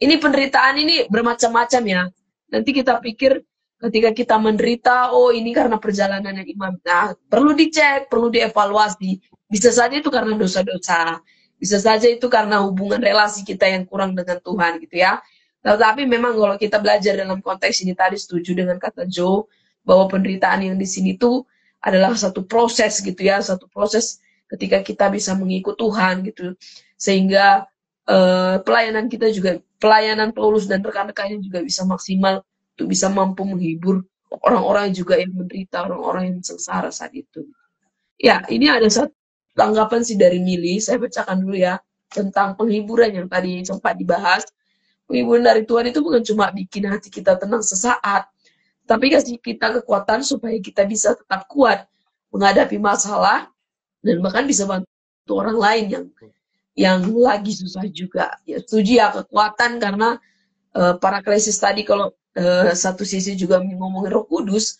ini penderitaan ini bermacam-macam ya. Nanti kita pikir ketika kita menderita, oh ini karena perjalanan yang iman. Nah, perlu dicek, perlu dievaluasi. Bisa saja itu karena dosa-dosa. Bisa saja itu karena hubungan relasi kita yang kurang dengan Tuhan gitu ya. Tetapi memang kalau kita belajar dalam konteks ini tadi setuju dengan kata Joe bahwa penderitaan yang di sini tuh adalah satu proses gitu ya, satu proses ketika kita bisa mengikut Tuhan gitu. Sehingga pelayanan kita juga, pelayanan Paulus dan rekan-rekannya juga bisa maksimal untuk bisa mampu menghibur orang-orang juga yang menderita, orang-orang yang sengsara saat itu. Ya, ini ada satu tanggapan sih dari Mili, saya bacakan dulu ya, tentang penghiburan yang tadi sempat dibahas. Penghiburan dari Tuhan itu bukan cuma bikin hati kita tenang sesaat, tapi kasih kita kekuatan supaya kita bisa tetap kuat menghadapi masalah dan bahkan bisa bantu orang lain yang lagi susah juga. Ya, setuju ya, kekuatan karena para krisis tadi kalau satu sisi juga ngomongin Roh Kudus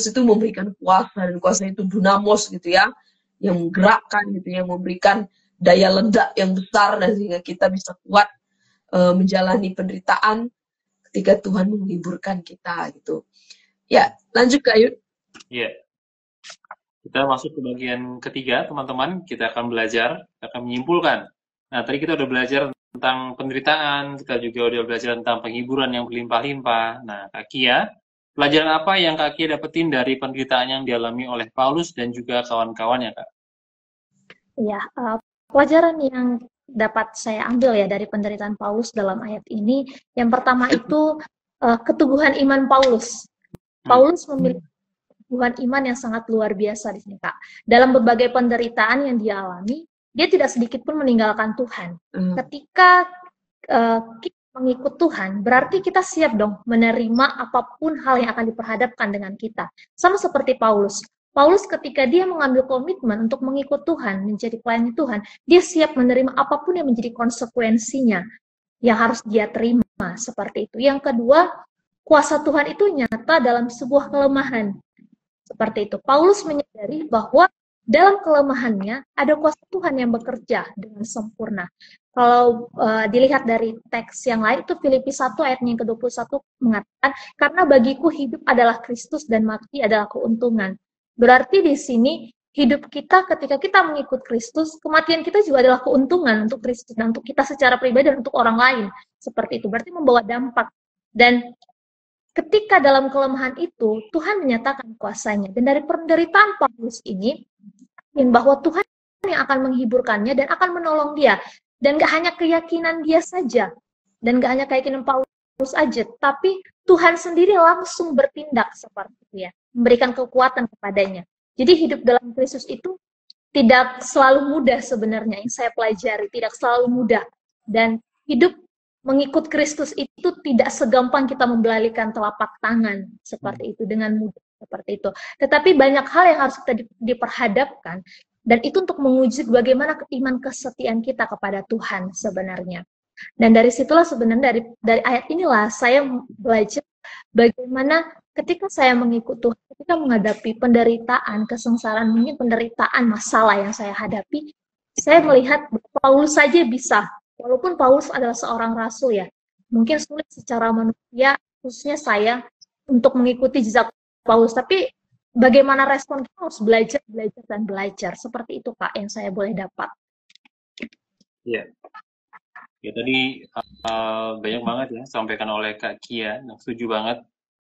itu memberikan kuasa, dan kuasa itu dunamos gitu ya, yang menggerakkan gitu, yang memberikan daya ledak yang besar dan sehingga kita bisa kuat menjalani penderitaan ketika Tuhan menghiburkan kita gitu. Ya, lanjut Kak Yud. Iya. Kita masuk ke bagian ketiga, teman-teman. Kita akan belajar, akan menyimpulkan. Nah, tadi kita udah belajar tentang penderitaan, kita juga udah belajar tentang penghiburan yang berlimpah-limpah. Nah, Kak Kia, pelajaran apa yang Kak Kia dapetin dari penderitaan yang dialami oleh Paulus dan juga kawan-kawannya, Kak? Ya, pelajaran yang dapat saya ambil ya dari penderitaan Paulus dalam ayat ini, yang pertama itu keteguhan iman Paulus. Paulus memiliki keteguhan iman yang sangat luar biasa di sini, Kak. Dalam berbagai penderitaan yang dia alami, dia tidak sedikit pun meninggalkan Tuhan. Ketika kita mengikut Tuhan, berarti kita siap dong menerima apapun hal yang akan diperhadapkan dengan kita. Sama seperti Paulus. Paulus ketika dia mengambil komitmen untuk mengikut Tuhan, menjadi pelayan Tuhan, dia siap menerima apapun yang menjadi konsekuensinya. yang harus dia terima, seperti itu. Yang kedua, kuasa Tuhan itu nyata dalam sebuah kelemahan, seperti itu. Paulus menyadari bahwa dalam kelemahannya ada kuasa Tuhan yang bekerja dengan sempurna. Kalau dilihat dari teks yang lain, itu Filipi 1 ayat yang ke-21 mengatakan, karena bagiku hidup adalah Kristus dan mati adalah keuntungan. Berarti di sini hidup kita ketika kita mengikut Kristus, kematian kita juga adalah keuntungan untuk Kristus dan untuk kita secara pribadi dan untuk orang lain. Seperti itu, berarti membawa dampak. Dan ketika dalam kelemahan itu, Tuhan menyatakan kuasanya. Dan dari penderitaan Paulus ini, bahwa Tuhan yang akan menghiburkannya dan akan menolong dia. Dan gak hanya keyakinan dia saja, dan gak hanya keyakinan Paulus saja, tapi Tuhan sendiri langsung bertindak seperti itu ya, memberikan kekuatan kepadanya. Jadi hidup dalam Kristus itu tidak selalu mudah sebenarnya, yang saya pelajari, tidak selalu mudah. Dan hidup mengikut Kristus itu tidak segampang kita membelalaikan telapak tangan, seperti itu, dengan mudah, seperti itu. Tetapi banyak hal yang harus kita diperhadapkan, dan itu untuk menguji bagaimana iman kesetiaan kita kepada Tuhan sebenarnya. Dan dari situlah sebenarnya dari ayat inilah saya belajar bagaimana ketika saya mengikut Tuhan, ketika menghadapi penderitaan, kesengsaraan, mungkin penderitaan, masalah yang saya hadapi, saya melihat Paulus saja bisa. Walaupun Paulus adalah seorang rasul ya, mungkin sulit secara manusia, khususnya saya, untuk mengikuti jejak Paulus. Tapi bagaimana respon kita harus belajar, dan belajar. Seperti itu, Kak, yang saya boleh dapat. Iya. Ya, tadi banyak banget ya sampaikan oleh Kak Kia, yang setuju banget.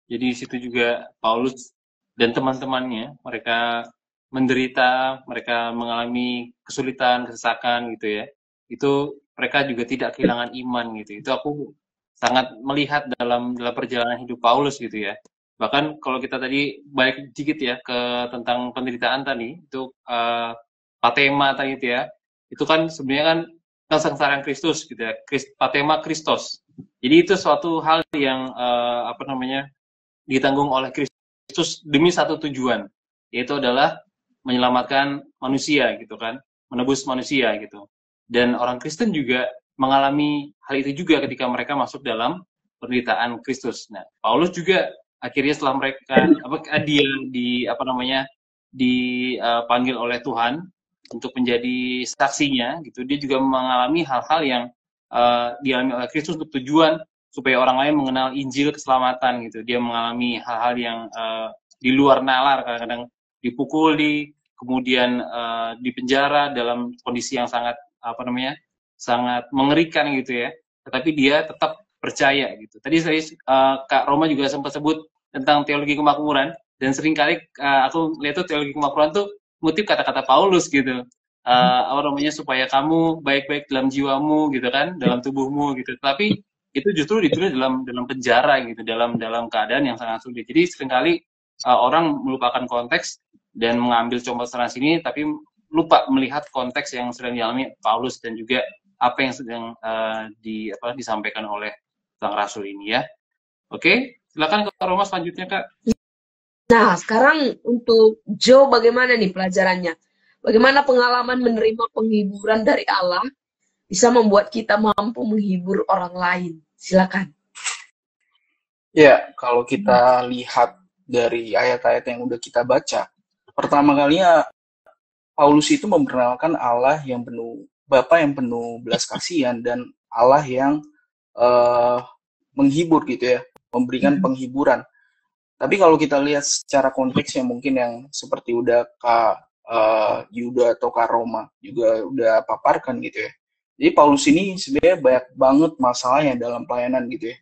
Jadi di situ juga Paulus dan teman-temannya, mereka menderita, mereka mengalami kesulitan, kesesakan gitu ya. Itu mereka juga tidak kehilangan iman gitu. Itu aku sangat melihat dalam perjalanan hidup Paulus gitu ya. Bahkan kalau kita tadi balik dikit ya ke tentang penderitaan tadi, itu patema tadi itu ya, itu kan sebenarnya kan kesengsaraan Kristus gitu ya, patema Kristos. Jadi itu suatu hal yang ditanggung oleh Kristus demi satu tujuan, yaitu adalah menyelamatkan manusia gitu kan, menebus manusia gitu. Dan orang Kristen juga mengalami hal itu juga ketika mereka masuk dalam penderitaan Kristus. Nah, Paulus juga akhirnya setelah mereka dipanggil oleh Tuhan untuk menjadi saksinya gitu, dia juga mengalami hal-hal yang dialami oleh Kristus untuk tujuan supaya orang lain mengenal Injil keselamatan gitu. Dia mengalami hal-hal yang di luar nalar, kadang-kadang dipukul, kemudian dipenjara dalam kondisi yang sangat sangat mengerikan gitu ya. Tetapi dia tetap percaya gitu. Tadi Kak Roma juga sempat sebut tentang teologi kemakmuran, dan seringkali aku lihat tuh teologi kemakmuran tuh ngutip kata-kata Paulus gitu. Supaya kamu baik-baik dalam jiwamu gitu kan, dalam tubuhmu gitu. Tapi itu justru ditulis dalam penjara gitu, dalam keadaan yang sangat sulit. Jadi seringkali orang melupakan konteks dan mengambil contoh sana sini, tapi lupa melihat konteks yang sedang dialami Paulus dan juga apa yang sedang disampaikan oleh sang rasul ini ya. Oke, silakan Kak Roma selanjutnya, Kak. Nah, sekarang untuk Joe bagaimana nih pelajarannya? Bagaimana pengalaman menerima penghiburan dari Allah bisa membuat kita mampu menghibur orang lain? Silakan. Ya, kalau kita lihat dari ayat-ayat yang udah kita baca, pertama kalinya Paulus itu memperkenalkan Allah yang penuh, Bapa yang penuh belas kasihan, dan Allah yang menghibur gitu ya, memberikan penghiburan. Tapi kalau kita lihat secara konteksnya mungkin yang seperti udah Kak Yuda atau Kak Roma juga udah paparkan gitu ya. Jadi Paulus ini sebenarnya banyak banget masalahnya dalam pelayanan gitu ya.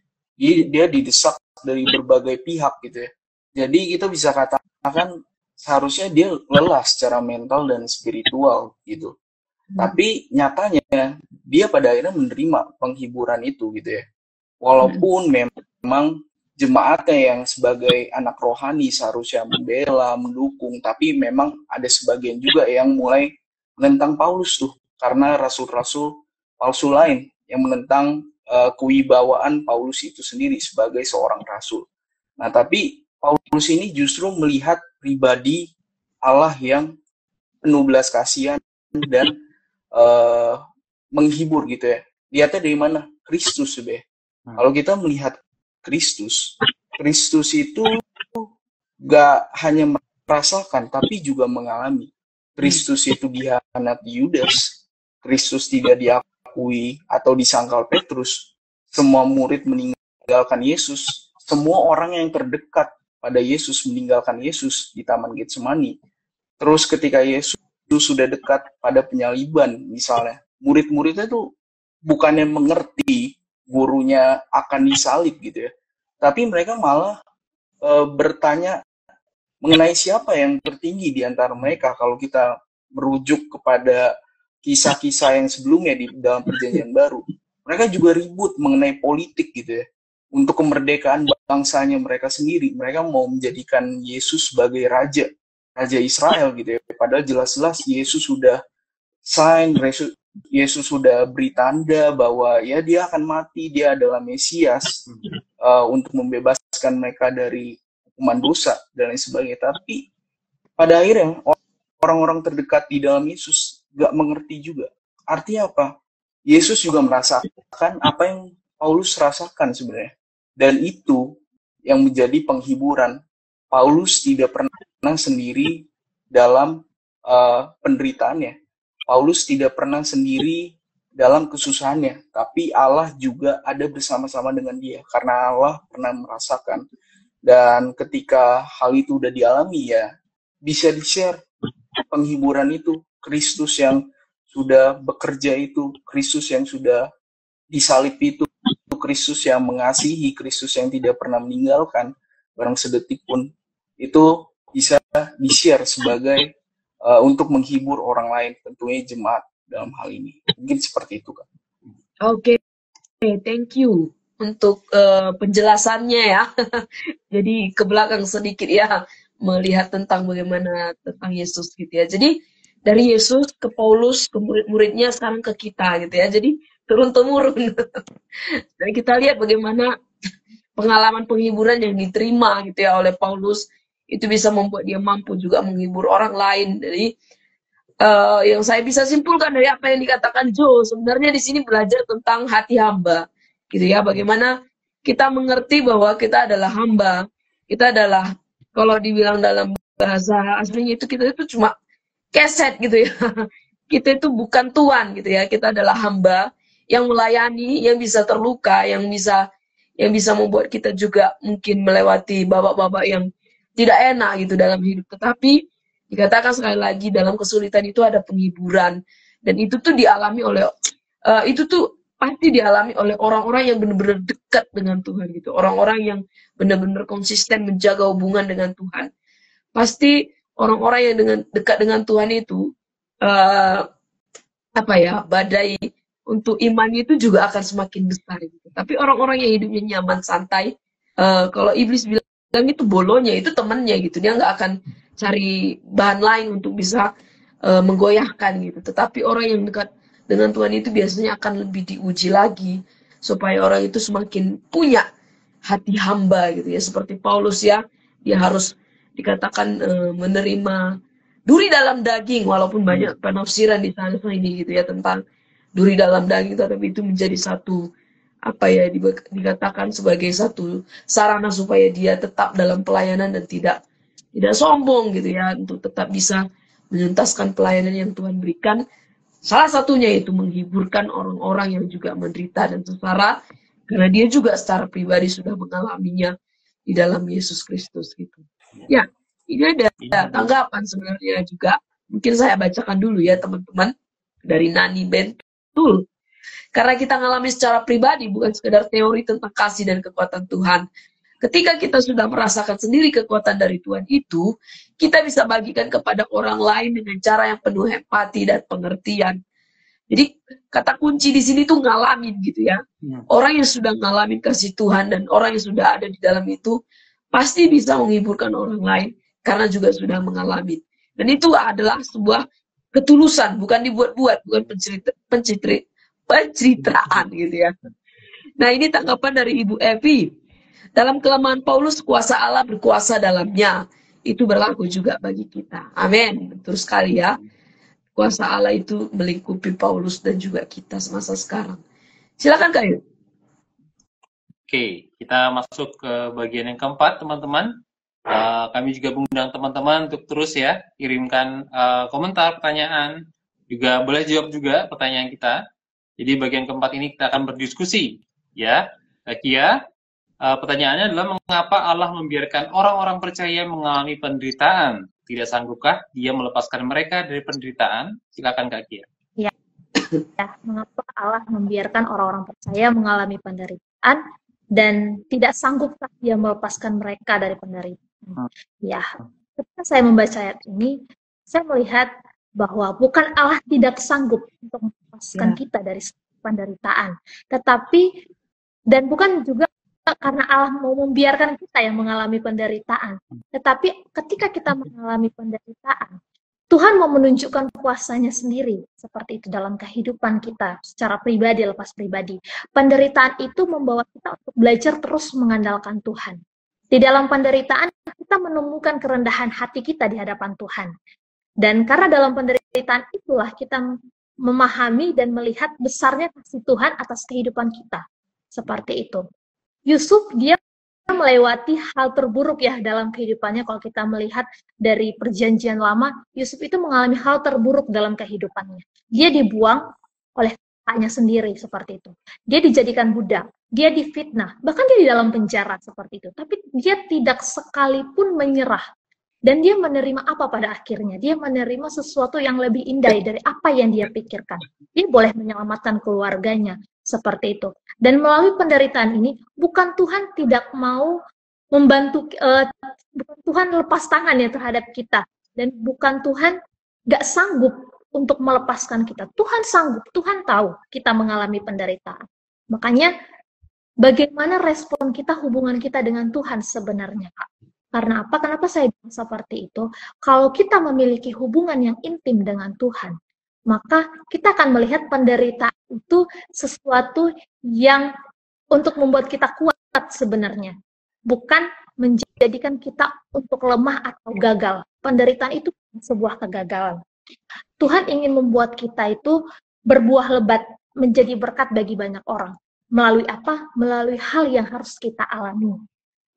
Dia didesak dari berbagai pihak gitu ya. Jadi kita bisa katakan seharusnya dia lelah secara mental dan spiritual gitu. Tapi nyatanya dia pada akhirnya menerima penghiburan itu gitu ya. Walaupun memang jemaatnya yang sebagai anak rohani seharusnya membela, mendukung, tapi memang ada sebagian juga yang mulai menentang Paulus tuh, karena rasul-rasul palsu lain yang menentang kewibawaan Paulus itu sendiri sebagai seorang rasul. Nah, tapi Paulus ini justru melihat pribadi Allah yang penuh belas kasihan dan menghibur gitu ya. Lihatnya dari mana? Kristus sebenarnya. Kalau kita melihat Kristus itu gak hanya merasakan, tapi juga mengalami. Kristus itu dikhianati Yudas, Kristus tidak diakui atau disangkal Petrus, semua murid meninggalkan Yesus, semua orang yang terdekat pada Yesus meninggalkan Yesus di Taman Getsemani. Terus ketika Yesus sudah dekat pada penyaliban misalnya, murid-muridnya tuh bukannya mengerti gurunya akan disalib gitu ya, tapi mereka malah bertanya mengenai siapa yang tertinggi di antara mereka. Kalau kita merujuk kepada kisah-kisah yang sebelumnya di dalam Perjanjian Baru, mereka juga ribut mengenai politik gitu ya. Untuk kemerdekaan bangsanya mereka sendiri, mereka mau menjadikan Yesus sebagai raja Israel gitu ya. Padahal jelas-jelas Yesus sudah Yesus sudah beri tanda bahwa ya dia akan mati, dia adalah Mesias untuk membebaskan mereka dari hukuman dosa dan lain sebagainya. Tapi pada akhirnya orang-orang terdekat di dalam Yesus gak mengerti juga. Artinya apa? Yesus juga merasakan apa yang Paulus rasakan sebenarnya. Dan itu yang menjadi penghiburan. Paulus tidak pernah sendiri dalam penderitaannya. Paulus tidak pernah sendiri dalam kesusahannya. Tapi Allah juga ada bersama-sama dengan dia. Karena Allah pernah merasakan. Dan ketika hal itu udah dialami ya, bisa di-share penghiburan itu. Kristus yang sudah bekerja itu, Kristus yang sudah disalib itu, Kristus yang mengasihi, Kristus yang tidak pernah meninggalkan barang sedetik pun, itu bisa di-share sebagai untuk menghibur orang lain, tentunya jemaat dalam hal ini. Mungkin seperti itu, Kak. Oke, thank you untuk penjelasannya ya. Jadi ke belakang sedikit ya, melihat tentang bagaimana tentang Yesus gitu ya. Jadi dari Yesus ke Paulus, ke murid-muridnya, sekarang ke kita gitu ya. Jadi turun-temurun. Dan kita lihat bagaimana pengalaman penghiburan yang diterima gitu ya oleh Paulus, itu bisa membuat dia mampu juga menghibur orang lain. Jadi yang saya bisa simpulkan dari apa yang dikatakan Joe, sebenarnya di sini belajar tentang hati hamba gitu ya. Bagaimana kita mengerti bahwa kita adalah hamba, kita adalah, kalau dibilang dalam bahasa aslinya itu, kita itu cuma keset gitu ya. Kita itu bukan tuan gitu ya. Kita adalah hamba yang melayani, yang bisa terluka, yang bisa membuat kita juga mungkin melewati babak-babak yang tidak enak gitu dalam hidup. Tetapi dikatakan sekali lagi, dalam kesulitan itu ada penghiburan, dan itu tuh dialami oleh pasti dialami oleh orang-orang yang benar-benar dekat dengan Tuhan gitu. Orang-orang yang benar-benar konsisten menjaga hubungan dengan Tuhan. Pasti orang-orang yang dekat dengan Tuhan itu badai untuk iman itu juga akan semakin besar gitu. Tapi orang-orang yang hidupnya nyaman, santai, kalau iblis bilang itu bolonya, itu temannya gitu. Dia nggak akan cari bahan lain untuk bisa menggoyahkan gitu. Tetapi orang yang dekat dengan Tuhan itu biasanya akan lebih diuji lagi, supaya orang itu semakin punya hati hamba gitu ya. Seperti Paulus ya, dia harus dikatakan menerima duri dalam daging, walaupun banyak penafsiran di sana ini gitu ya tentang duri dalam daging, tapi itu menjadi satu dikatakan sebagai satu sarana supaya dia tetap dalam pelayanan dan tidak sombong gitu ya, untuk tetap bisa menuntaskan pelayanan yang Tuhan berikan. Salah satunya itu menghiburkan orang-orang yang juga menderita dan sengsara, karena dia juga secara pribadi sudah mengalaminya di dalam Yesus Kristus gitu. Ya, ini ada tanggapan sebenarnya juga. Mungkin saya bacakan dulu ya teman-teman, dari Nani Bentul. Karena kita ngalami secara pribadi, bukan sekedar teori tentang kasih dan kekuatan Tuhan. Ketika kita sudah merasakan sendiri kekuatan dari Tuhan itu, kita bisa bagikan kepada orang lain dengan cara yang penuh empati dan pengertian. Jadi kata kunci di sini tuh ngalamin gitu ya. Orang yang sudah ngalamin kasih Tuhan dan orang yang sudah ada di dalam itu, pasti bisa menghiburkan orang lain karena juga sudah mengalami. Dan itu adalah sebuah ketulusan, bukan dibuat-buat, bukan pencitraan gitu ya. Nah, ini tanggapan dari Ibu Evi. Dalam kelemahan Paulus, kuasa Allah berkuasa dalamnya. Itu berlaku juga bagi kita. Amin. Betul sekali ya. Kuasa Allah itu melingkupi Paulus dan juga kita semasa sekarang. Silakan Kak Yu. Oke, kita masuk ke bagian yang keempat, teman-teman. Kami juga mengundang teman-teman untuk terus ya kirimkan komentar, pertanyaan, juga boleh jawab juga pertanyaan kita. Jadi bagian keempat ini kita akan berdiskusi, ya. Kia, pertanyaannya adalah mengapa Allah membiarkan orang-orang percaya mengalami penderitaan? Tidak sanggupkah Dia melepaskan mereka dari penderitaan? Silakan Kak Kia. Ya, mengapa Allah membiarkan orang-orang percaya mengalami penderitaan dan tidak sanggupkah Dia melepaskan mereka dari penderitaan? Ya, ketika saya membaca ayat ini, saya melihat bahwa bukan Allah tidak sanggup untuk melepaskan kita dari penderitaan, tetapi dan bukan juga karena Allah mau membiarkan kita yang mengalami penderitaan, tetapi ketika kita mengalami penderitaan, Tuhan mau menunjukkan kuasanya sendiri, seperti itu dalam kehidupan kita, secara pribadi, lepas pribadi. Penderitaan itu membawa kita untuk belajar terus mengandalkan Tuhan. Di dalam penderitaan, kita menemukan kerendahan hati kita di hadapan Tuhan. Dan karena dalam penderitaan itulah kita memahami dan melihat besarnya kasih Tuhan atas kehidupan kita. Seperti itu. Yusuf, dia melewati hal terburuk ya dalam kehidupannya. Kalau kita melihat dari perjanjian lama, Yusuf itu mengalami hal terburuk dalam kehidupannya. Dia dibuang oleh kakaknya sendiri seperti itu. Dia dijadikan budak, dia difitnah, bahkan dia di dalam penjara seperti itu. Tapi dia tidak sekalipun menyerah. Dan dia menerima apa pada akhirnya? Dia menerima sesuatu yang lebih indah dari apa yang dia pikirkan. Dia boleh menyelamatkan keluarganya seperti itu. Dan melalui penderitaan ini, bukan Tuhan tidak mau membantu, bukan Tuhan lepas tangan ya terhadap kita. Dan bukan Tuhan gak sanggup untuk melepaskan kita. Tuhan sanggup, Tuhan tahu kita mengalami penderitaan. Makanya, bagaimana respon kita, hubungan kita dengan Tuhan sebenarnya, Kak? Karena apa? Kenapa saya bilang seperti itu? Kalau kita memiliki hubungan yang intim dengan Tuhan, maka kita akan melihat penderitaan itu sesuatu yang untuk membuat kita kuat sebenarnya. Bukan menjadikan kita untuk lemah atau gagal. Penderitaan itu sebuah kegagalan. Tuhan ingin membuat kita itu berbuah lebat, menjadi berkat bagi banyak orang. Melalui apa? Melalui hal yang harus kita alami.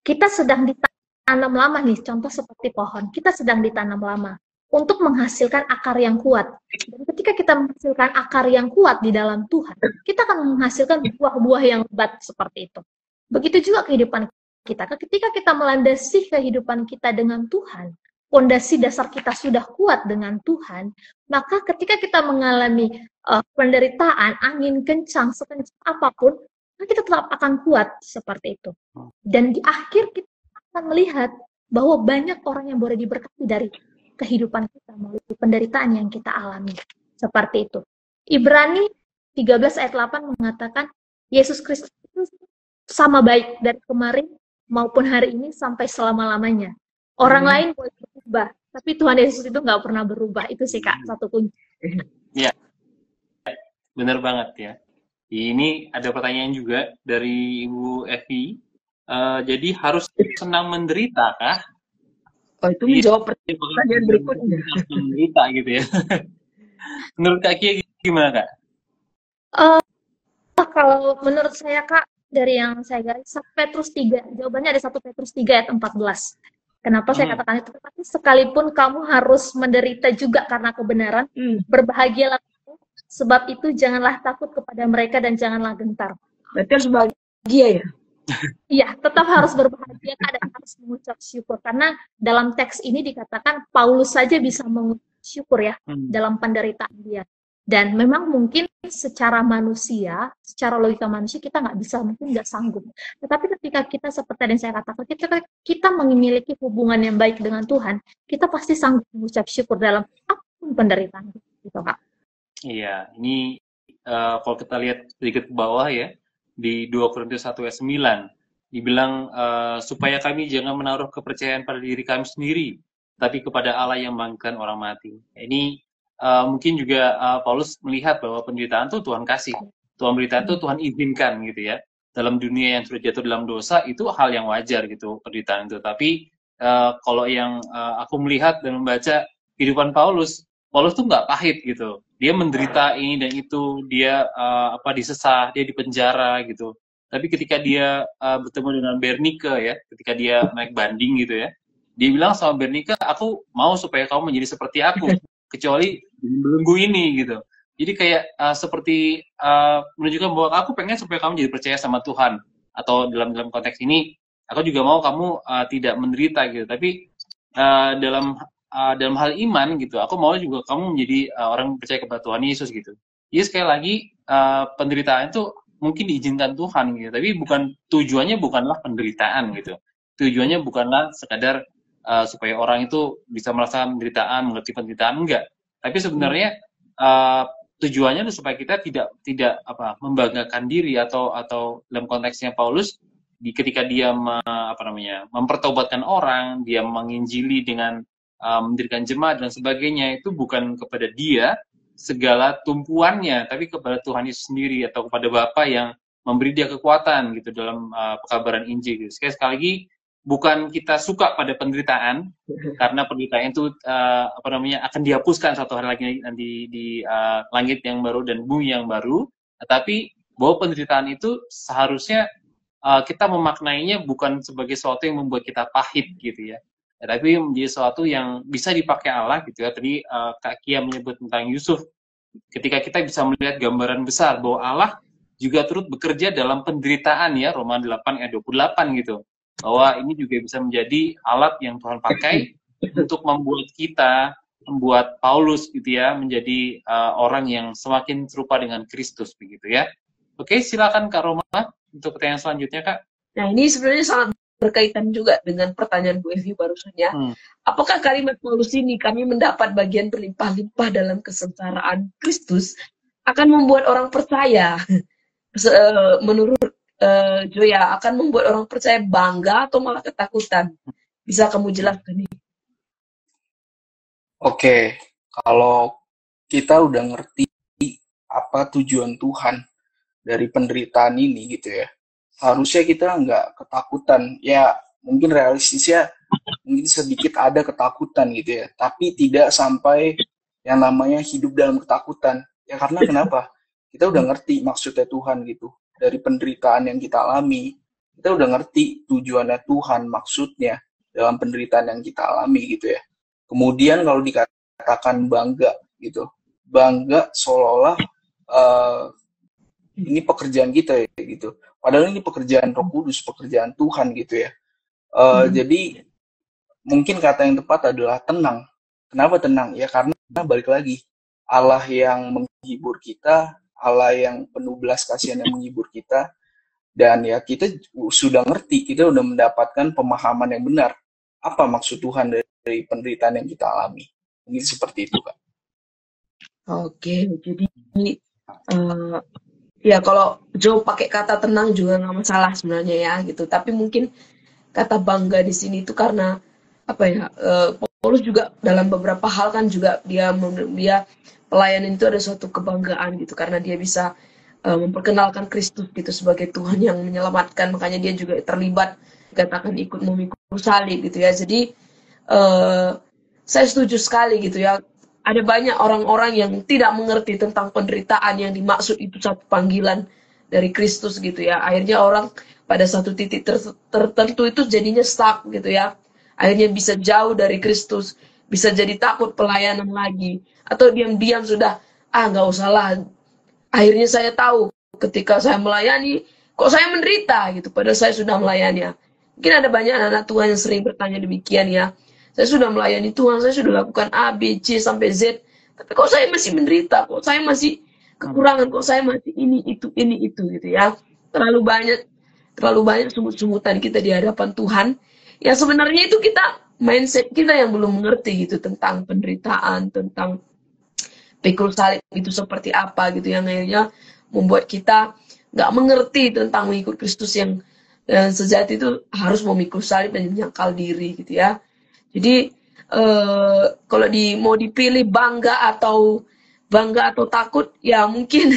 Kita sedang ditanam lama nih, contoh seperti pohon. Kita sedang ditanam lama untuk menghasilkan akar yang kuat. Dan ketika kita menghasilkan akar yang kuat di dalam Tuhan, kita akan menghasilkan buah-buah yang lebat seperti itu. Begitu juga kehidupan kita. Ketika kita melandasi kehidupan kita dengan Tuhan, fondasi dasar kita sudah kuat dengan Tuhan, maka ketika kita mengalami penderitaan, angin kencang, sekencang apapun, kita tetap akan kuat seperti itu. Dan di akhir kita akan melihat bahwa banyak orang yang boleh diberkati dari kehidupan kita melalui penderitaan yang kita alami. Seperti itu. Ibrani 13 ayat 8 mengatakan, Yesus Kristus itu sama baik dari kemarin maupun hari ini sampai selama-lamanya. Orang lain boleh berubah, tapi Tuhan Yesus itu nggak pernah berubah. Itu sih Kak, satu kunci. Iya, benar banget ya. Ini ada pertanyaan juga dari Ibu Evi. Jadi harus senang menderita kah? Oh, itu menjawab pertanyaan berikutnya. Menderita gitu ya. Menurut Kak Kia gimana Kak? Kalau menurut saya Kak, dari yang saya garis, 1 Petrus 3, jawabannya ada 1 Petrus 3 ayat 14. Kenapa saya katakan itu? Tapi sekalipun kamu harus menderita juga karena kebenaran, berbahagialah kamu, sebab itu janganlah takut kepada mereka dan janganlah gentar. Berarti harus bahagia ya? Iya, tetap harus berbahagia dan harus mengucap syukur. Karena dalam teks ini dikatakan Paulus saja bisa mengucap syukur ya dalam penderitaan dia. Dan memang mungkin secara manusia, secara logika manusia kita nggak bisa, mungkin nggak sanggup. Tetapi ketika kita seperti yang saya katakan, kita memiliki hubungan yang baik dengan Tuhan, kita pasti sanggup mengucap syukur dalam apapun penderitaan gitu Kak. Iya, ini kalau kita lihat sedikit ke bawah ya, di 2 Korintus 1 ayat 9, dibilang supaya kami jangan menaruh kepercayaan pada diri kami sendiri, tapi kepada Allah yang membangkitkan orang mati. Ini mungkin juga Paulus melihat bahwa penderitaan itu Tuhan kasih, penderitaan itu Tuhan izinkan gitu ya. Dalam dunia yang sudah jatuh dalam dosa itu hal yang wajar gitu penderitaan itu. Tapi kalau yang aku melihat dan membaca kehidupan Paulus tuh nggak pahit gitu. Dia menderita ini dan itu, dia disesah, dia dipenjara gitu. tapi ketika dia bertemu dengan Bernike ya, ketika dia naik banding gitu ya, dia bilang sama Bernike, aku mau supaya kamu menjadi seperti aku, kecuali belenggu ini gitu. Jadi kayak seperti menunjukkan bahwa aku pengen supaya kamu jadi percaya sama Tuhan, atau dalam konteks ini aku juga mau kamu tidak menderita gitu. Tapi dalam hal iman gitu, aku mau juga kamu menjadi orang percaya kepada Tuhan Yesus gitu. Jadi sekali lagi penderitaan itu mungkin diizinkan Tuhan gitu, tapi tujuannya bukanlah penderitaan gitu. Tujuannya bukanlah sekadar supaya orang itu bisa merasakan penderitaan, mengerti penderitaan, enggak. Tapi sebenarnya tujuannya itu supaya kita tidak membanggakan diri, atau dalam konteksnya Paulus ketika dia mempertobatkan orang, dia menginjili dengan mendirikan jemaat dan sebagainya, itu bukan kepada dia segala tumpuannya, tapi kepada Tuhan Yesus sendiri, atau kepada Bapa yang memberi dia kekuatan gitu dalam pekabaran Injil gitu. Sekali lagi, bukan kita suka pada penderitaan, karena penderitaan itu akan dihapuskan satu hari lagi nanti di langit yang baru dan bumi yang baru, tapi bahwa penderitaan itu seharusnya kita memaknainya bukan sebagai sesuatu yang membuat kita pahit gitu ya, tapi menjadi sesuatu yang bisa dipakai Allah gitu ya. Tadi Kak Kia menyebut tentang Yusuf, ketika kita bisa melihat gambaran besar bahwa Allah juga turut bekerja dalam penderitaan ya, Roma 8 ayat 28 gitu, bahwa ini juga bisa menjadi alat yang Tuhan pakai untuk membuat Paulus gitu ya, menjadi orang yang semakin serupa dengan Kristus begitu ya. Oke, silakan Kak Roma untuk pertanyaan selanjutnya, Kak. Nah, ini sebenarnya sangat berkaitan juga dengan pertanyaan Bu Evi barusan ya. Apakah kalimat Paulus ini, kami mendapat bagian berlimpah-limpah dalam kesengsaraan Kristus, akan membuat orang percaya, menurut Joya, akan membuat orang percaya bangga atau malah ketakutan? Bisa kamu jelaskan nih? Oke, kalau kita udah ngerti apa tujuan Tuhan dari penderitaan ini gitu ya, harusnya kita nggak ketakutan. Ya mungkin realistisnya mungkin sedikit ada ketakutan gitu ya, tapi tidak sampai yang namanya hidup dalam ketakutan ya. Karena kenapa? Kita udah ngerti maksudnya Tuhan gitu. Dari penderitaan yang kita alami, kita udah ngerti tujuannya Tuhan, maksudnya dalam penderitaan yang kita alami gitu ya. Kemudian kalau dikatakan bangga gitu, bangga seolah-olah ini pekerjaan kita ya gitu. Padahal ini pekerjaan Roh Kudus, pekerjaan Tuhan gitu ya. Jadi mungkin kata yang tepat adalah tenang. Kenapa tenang? Ya karena balik lagi, Allah yang menghibur kita, Allah yang penuh belas kasihan yang menghibur kita, dan ya kita sudah ngerti, kita sudah mendapatkan pemahaman yang benar apa maksud Tuhan dari penderitaan yang kita alami. Mungkin seperti itu, Kak. Oke, jadi ya kalau Joe pakai kata tenang juga nggak masalah sebenarnya ya gitu. Tapi mungkin kata bangga di sini itu karena apa ya? Paulus juga dalam beberapa hal kan juga dia pelayanan itu ada suatu kebanggaan gitu, karena dia bisa memperkenalkan Kristus gitu sebagai Tuhan yang menyelamatkan. Makanya dia juga terlibat, katakan ikut memikul salib gitu ya. Jadi saya setuju sekali gitu ya. Ada banyak orang-orang yang tidak mengerti tentang penderitaan yang dimaksud itu satu panggilan dari Kristus gitu ya. Akhirnya orang pada satu titik tertentu itu jadinya stuck gitu ya. Akhirnya bisa jauh dari Kristus, bisa jadi takut pelayanan lagi, atau diam-diam sudah nggak usah lah. Akhirnya saya tahu ketika saya melayani kok saya menderita gitu, padahal saya sudah melayani. Mungkin ada banyak anak Tuhan yang sering bertanya demikian ya. Saya sudah melayani Tuhan, saya sudah lakukan A, B, C, sampai Z. Tapi kok saya masih menderita, kok saya masih kekurangan, kok saya masih ini, itu gitu ya. Terlalu banyak sumut-sumutan kita di hadapan Tuhan. Ya sebenarnya itu mindset kita yang belum mengerti gitu tentang penderitaan, tentang pikul salib itu seperti apa gitu, yang akhirnya membuat kita nggak mengerti tentang mengikut Kristus yang sejati itu harus memikul salib dan menyangkal diri gitu ya. Jadi kalau mau dipilih bangga atau takut, ya mungkin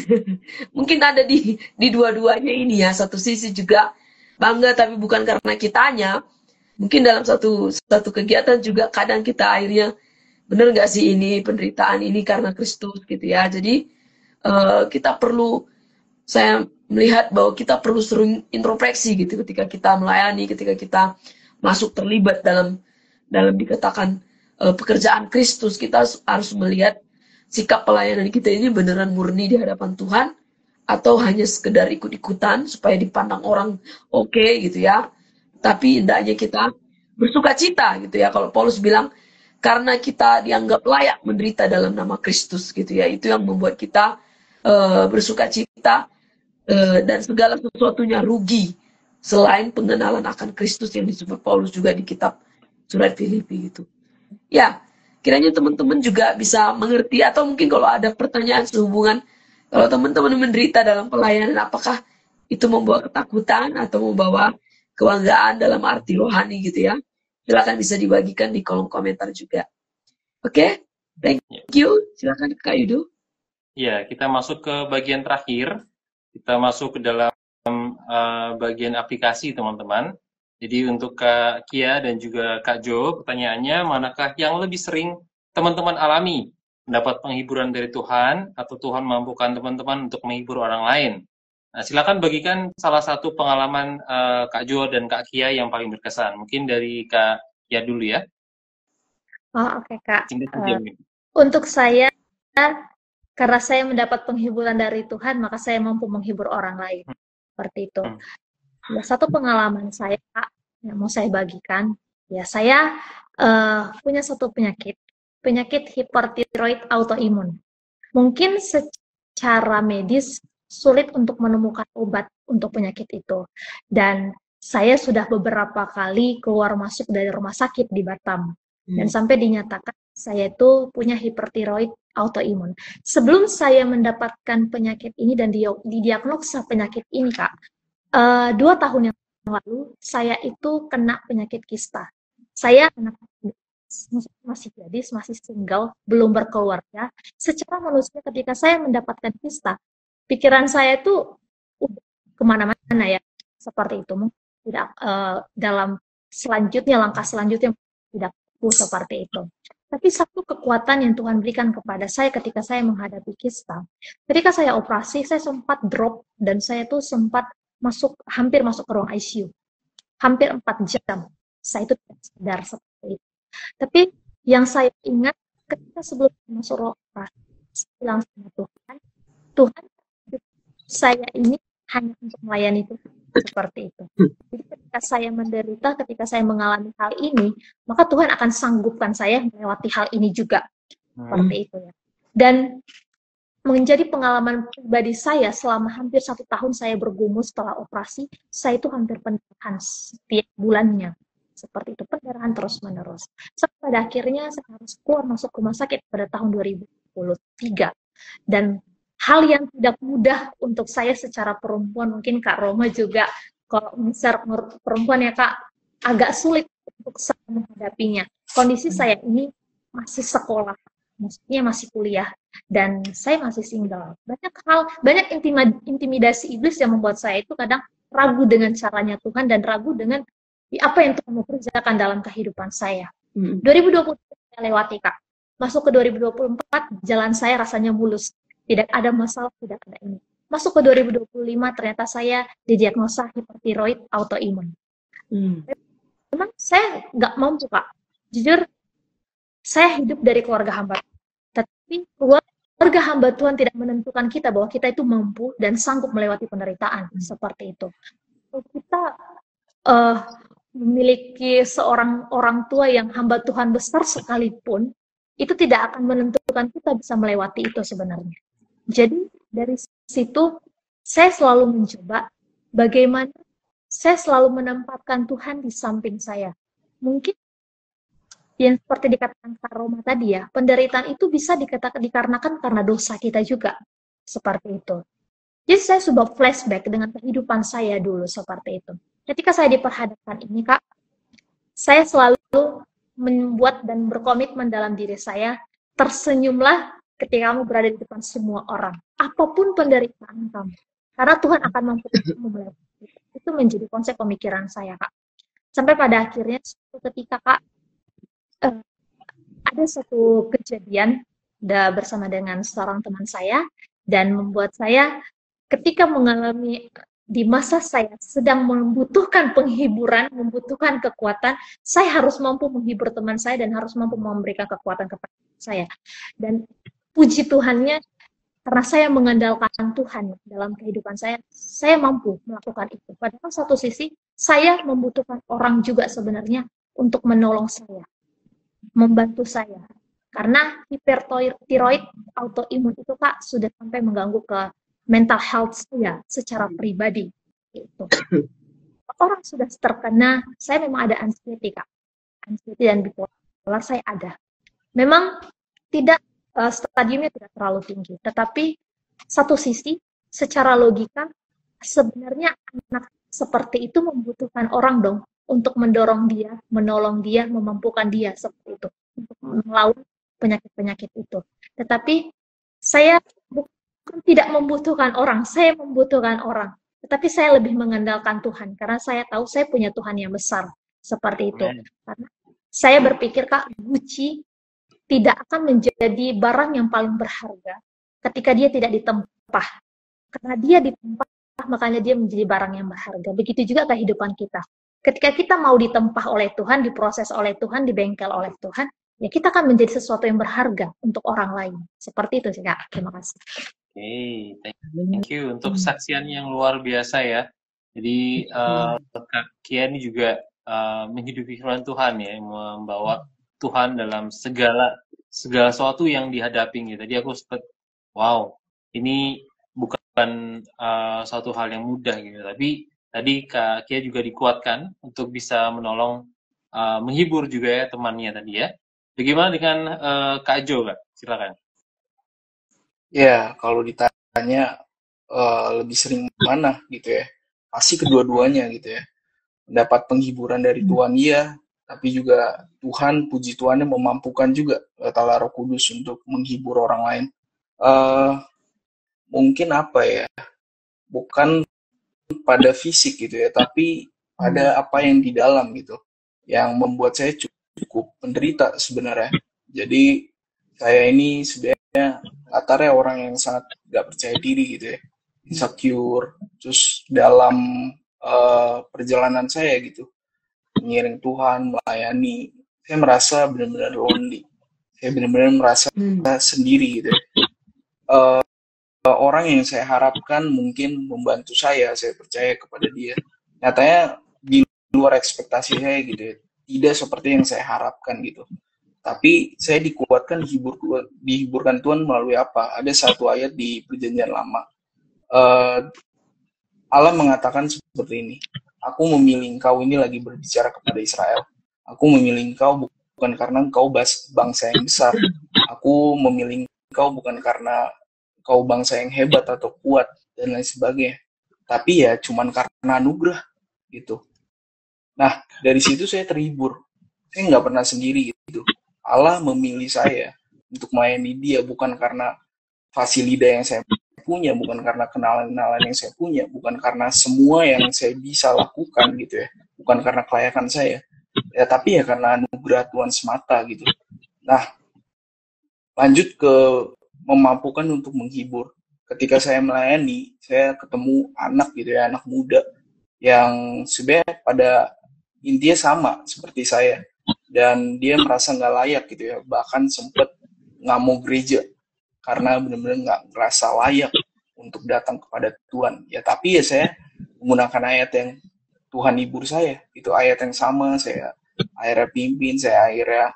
mungkin ada di dua-duanya ini ya. Satu sisi juga bangga tapi bukan karena kitanya. Mungkin dalam satu kegiatan juga kadang kita akhirnya benar nggak sih ini penderitaan ini karena Kristus gitu ya. Jadi kita perlu, saya melihat bahwa kita perlu sering introspeksi gitu ketika kita melayani, ketika kita masuk terlibat dalam dikatakan pekerjaan Kristus. Kita harus melihat sikap pelayanan kita ini beneran murni di hadapan Tuhan atau hanya sekedar ikut-ikutan supaya dipandang orang oke gitu ya. Tapi hendaknya kita bersuka cita gitu ya. Kalau Paulus bilang karena kita dianggap layak menderita dalam nama Kristus gitu ya. Itu yang membuat kita bersuka cita dan segala sesuatunya rugi selain pengenalan akan Kristus yang disebut Paulus juga di kitab surat Filipi gitu. Ya, kiranya teman-teman juga bisa mengerti atau mungkin kalau ada pertanyaan sehubungan kalau teman-teman menderita dalam pelayanan apakah itu membawa ketakutan atau membawa kebanggaan dalam arti rohani gitu ya. Silakan bisa dibagikan di kolom komentar juga. Oke, thank you. Silakan Kak Yudo. Ya, kita masuk ke bagian terakhir. Kita masuk ke dalam bagian aplikasi, teman-teman. Jadi untuk Kak Kia dan juga Kak Jo, pertanyaannya, manakah yang lebih sering teman-teman alami? Mendapat penghiburan dari Tuhan, atau Tuhan mampukan teman-teman untuk menghibur orang lain? Nah, silakan bagikan salah satu pengalaman Kak Jo dan Kak Kia yang paling berkesan. Mungkin dari Kak Kia dulu ya. Oh, oke, Kak. Untuk saya, karena saya mendapat penghiburan dari Tuhan, maka saya mampu menghibur orang lain. Seperti itu. Ya, satu pengalaman saya, Kak, yang mau saya bagikan. Ya, saya punya satu penyakit hipertiroid autoimun. Mungkin secara medis sulit untuk menemukan obat untuk penyakit itu. Dan saya sudah beberapa kali keluar masuk dari rumah sakit di Batam. Dan sampai dinyatakan saya itu punya hipertiroid autoimun. Sebelum saya mendapatkan penyakit ini dan didiagnosa penyakit ini, Kak, 2 tahun yang lalu saya itu kena penyakit kista. Saya masih gadis, masih single, belum berkeluarga. Secara manusia ketika saya mendapatkan kista, pikiran saya itu kemana-mana ya, seperti itu. Mungkin tidak dalam langkah selanjutnya tidak seperti itu. Tapi satu kekuatan yang Tuhan berikan kepada saya ketika saya menghadapi kista, ketika saya operasi, saya sempat drop dan saya tuh sempat hampir masuk ke ruang ICU. Hampir 4 jam. Saya itu tidak sadar seperti itu. Tapi yang saya ingat ketika sebelum masuk ruang operasi, saya bilang sama Tuhan, saya ini hanya untuk melayani Tuhan. Seperti itu. Jadi ketika saya menderita, ketika saya mengalami hal ini, maka Tuhan akan sanggupkan saya melewati hal ini juga. Seperti itu ya. Dan menjadi pengalaman pribadi saya selama hampir 1 tahun saya bergumul setelah operasi, saya itu hampir pendarahan setiap bulannya. Seperti itu, pendarahan terus-menerus. Sampai pada akhirnya saya harus keluar masuk rumah sakit pada tahun 2023. Dan hal yang tidak mudah untuk saya secara perempuan, mungkin Kak Roma juga, kalau misal perempuan ya Kak, agak sulit untuk saya menghadapinya. Kondisi saya ini masih sekolah, maksudnya masih kuliah, dan saya masih single. Banyak intimidasi iblis yang membuat saya itu kadang ragu dengan caranya Tuhan dan ragu dengan apa yang Tuhan mau kerjakan dalam kehidupan saya. 2020 saya lewati Kak. Masuk ke 2024, jalan saya rasanya mulus. Tidak ada masalah, tidak ada ini. Masuk ke 2025, ternyata saya didiagnosa hipertiroid autoimun. Memang saya nggak mampu, Kak. Jujur, saya hidup dari keluarga hamba. Tapi keluarga hamba Tuhan tidak menentukan kita bahwa kita itu mampu dan sanggup melewati penderitaan. Seperti itu. Kalau kita memiliki seorang orang tua yang hamba Tuhan besar sekalipun, itu tidak akan menentukan kita bisa melewati itu sebenarnya. Jadi dari situ saya selalu mencoba bagaimana saya selalu menempatkan Tuhan di samping saya. Mungkin yang seperti dikatakan Kak Roma tadi ya, penderitaan itu bisa dikarenakan karena dosa kita juga. Seperti itu. Jadi saya coba flashback dengan kehidupan saya dulu seperti itu. Ketika saya diperhadapkan ini Kak, saya selalu membuat dan berkomitmen dalam diri saya, tersenyumlah ketika kamu berada di depan semua orang, apapun penderitaan kamu, karena Tuhan akan mampukan kamu melewati. Itu menjadi konsep pemikiran saya, Kak. Sampai pada akhirnya, ketika Kak, ada satu kejadian bersama dengan seorang teman saya, dan membuat saya ketika mengalami di masa saya sedang membutuhkan penghiburan, membutuhkan kekuatan, saya harus mampu menghibur teman saya dan harus mampu memberikan kekuatan kepada saya. Dan puji Tuhannya, karena saya mengandalkan Tuhan dalam kehidupan saya mampu melakukan itu. Padahal satu sisi, saya membutuhkan orang juga sebenarnya untuk menolong saya, membantu saya. Karena hipertiroid autoimun itu Kak sudah sampai mengganggu ke mental health saya secara pribadi. Gitu. Orang sudah terkena, saya memang ada anxiety Kak. Anxiety dan bipolar saya ada. Memang tidak stadiumnya tidak terlalu tinggi, tetapi satu sisi secara logika sebenarnya anak seperti itu membutuhkan orang dong untuk mendorong dia, menolong dia, memampukan dia seperti itu untuk melawan penyakit-penyakit itu. Tetapi saya bukan tidak membutuhkan orang, saya membutuhkan orang. Tetapi saya lebih mengandalkan Tuhan karena saya tahu saya punya Tuhan yang besar seperti itu. Karena saya berpikir Kak, Gucci tidak akan menjadi barang yang paling berharga ketika dia tidak ditempah. Karena dia ditempah, makanya dia menjadi barang yang berharga. Begitu juga kehidupan kita. Ketika kita mau ditempah oleh Tuhan, diproses oleh Tuhan, dibengkel oleh Tuhan, ya kita akan menjadi sesuatu yang berharga untuk orang lain. Seperti itu sih Kak. Terima kasih. Thank you untuk kesaksian yang luar biasa ya. Jadi Kak Kia ini juga menghidupi firman Tuhan ya, membawa Tuhan dalam segala sesuatu yang dihadapi gitu. Tadi aku sempat, wow, ini bukan suatu hal yang mudah gitu. Tapi tadi Kak Kia juga dikuatkan untuk bisa menolong, menghibur juga ya temannya tadi ya. Bagaimana dengan Kak Jo, Kak? Silakan. Ya, kalau ditanya lebih sering mana gitu ya, pasti kedua-duanya gitu ya. Mendapat penghiburan dari Tuhan iya, tapi juga Tuhan, puji Tuhannya memampukan juga lewat Roh Kudus untuk menghibur orang lain. Mungkin apa ya, bukan pada fisik gitu ya, tapi pada apa yang di dalam gitu, yang membuat saya cukup menderita sebenarnya. Jadi saya ini sebenarnya latarnya orang yang sangat gak percaya diri gitu ya, insecure. Terus dalam perjalanan saya gitu, mengiring Tuhan, melayani, saya merasa benar-benar lonely. Saya benar-benar merasa sendiri gitu ya. Orang yang saya harapkan mungkin membantu saya percaya kepada dia. Nyatanya di luar ekspektasi saya gitu ya. Tidak seperti yang saya harapkan gitu. Tapi saya dikuatkan, dihiburkan Tuhan melalui apa? Ada satu ayat di Perjanjian Lama. Allah mengatakan seperti ini. Aku memilih engkau, ini lagi berbicara kepada Israel. Aku memilih engkau bukan karena engkau bangsa yang besar. Aku memilih engkau bukan karena engkau bangsa yang hebat atau kuat dan lain sebagainya. Tapi ya cuman karena anugerah gitu. Nah, dari situ saya terhibur. Saya nggak pernah sendiri gitu. Allah memilih saya untuk melayani dia bukan karena fasilita yang saya punya, bukan karena kenalan-kenalan yang saya punya, bukan karena semua yang saya bisa lakukan gitu ya, bukan karena kelayakan saya, ya tapi ya karena anugerah Tuhan semata gitu. Nah, lanjut ke memampukan untuk menghibur. Ketika saya melayani, saya ketemu anak gitu ya, anak muda yang sebenarnya pada intinya sama seperti saya, dan dia merasa nggak layak gitu ya, bahkan sempat nggak mau gereja karena benar-benar nggak ngerasa layak untuk datang kepada Tuhan. Ya tapi ya saya menggunakan ayat yang Tuhan hibur saya, itu ayat yang sama saya akhirnya pimpin, saya akhirnya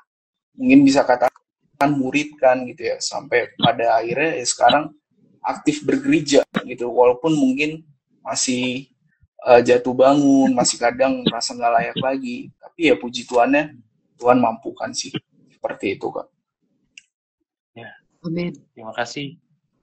mungkin bisa katakan muridkan gitu ya, sampai pada akhirnya ya sekarang aktif bergereja gitu, walaupun mungkin masih jatuh bangun, masih kadang merasa nggak layak lagi, tapi ya puji Tuhannya Tuhan mampukan sih, seperti itu Kak. Ya, amin. Terima kasih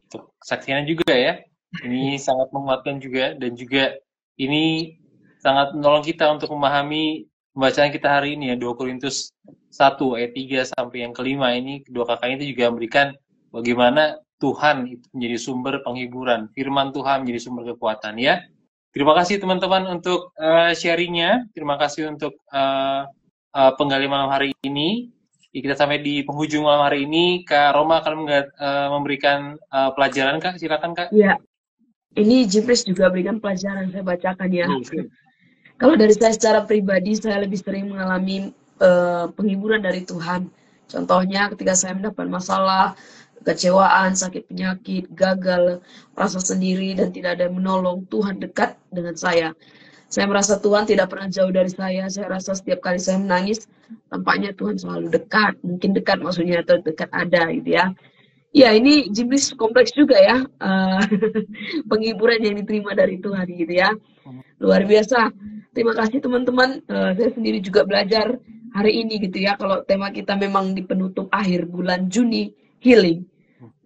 untuk kesaksiannya juga ya. Ini sangat menguatkan juga, dan juga ini sangat menolong kita untuk memahami pembacaan kita hari ini ya, 2 Korintus 1 ayat 3 sampai yang kelima ini. Kedua kakak itu juga memberikan bagaimana Tuhan itu menjadi sumber penghiburan, firman Tuhan menjadi sumber kekuatan ya. Terima kasih teman-teman untuk sharingnya. Terima kasih untuk penggali malam hari ini. Kita sampai di penghujung malam hari ini. Kak Roma akan memberikan pelajaran, Kak. Silakan, Kak. Iya. Ini Jipris juga berikan pelajaran, saya bacakan ya. Oke. Kalau dari saya secara pribadi, saya lebih sering mengalami penghiburan dari Tuhan. Contohnya ketika saya mendapat masalah, kekecewaan, sakit penyakit, gagal, rasa sendiri, dan tidak ada yang menolong, Tuhan dekat dengan saya. Saya merasa Tuhan tidak pernah jauh dari saya. Saya rasa setiap kali saya menangis, tampaknya Tuhan selalu dekat. Mungkin dekat maksudnya atau dekat ada gitu ya. Ya, ini Jiblis kompleks juga ya. Penghiburan yang diterima dari Tuhan gitu ya. Luar biasa. Terima kasih teman-teman. Saya sendiri juga belajar hari ini gitu ya. Kalau tema kita memang di penutup akhir bulan Juni, healing.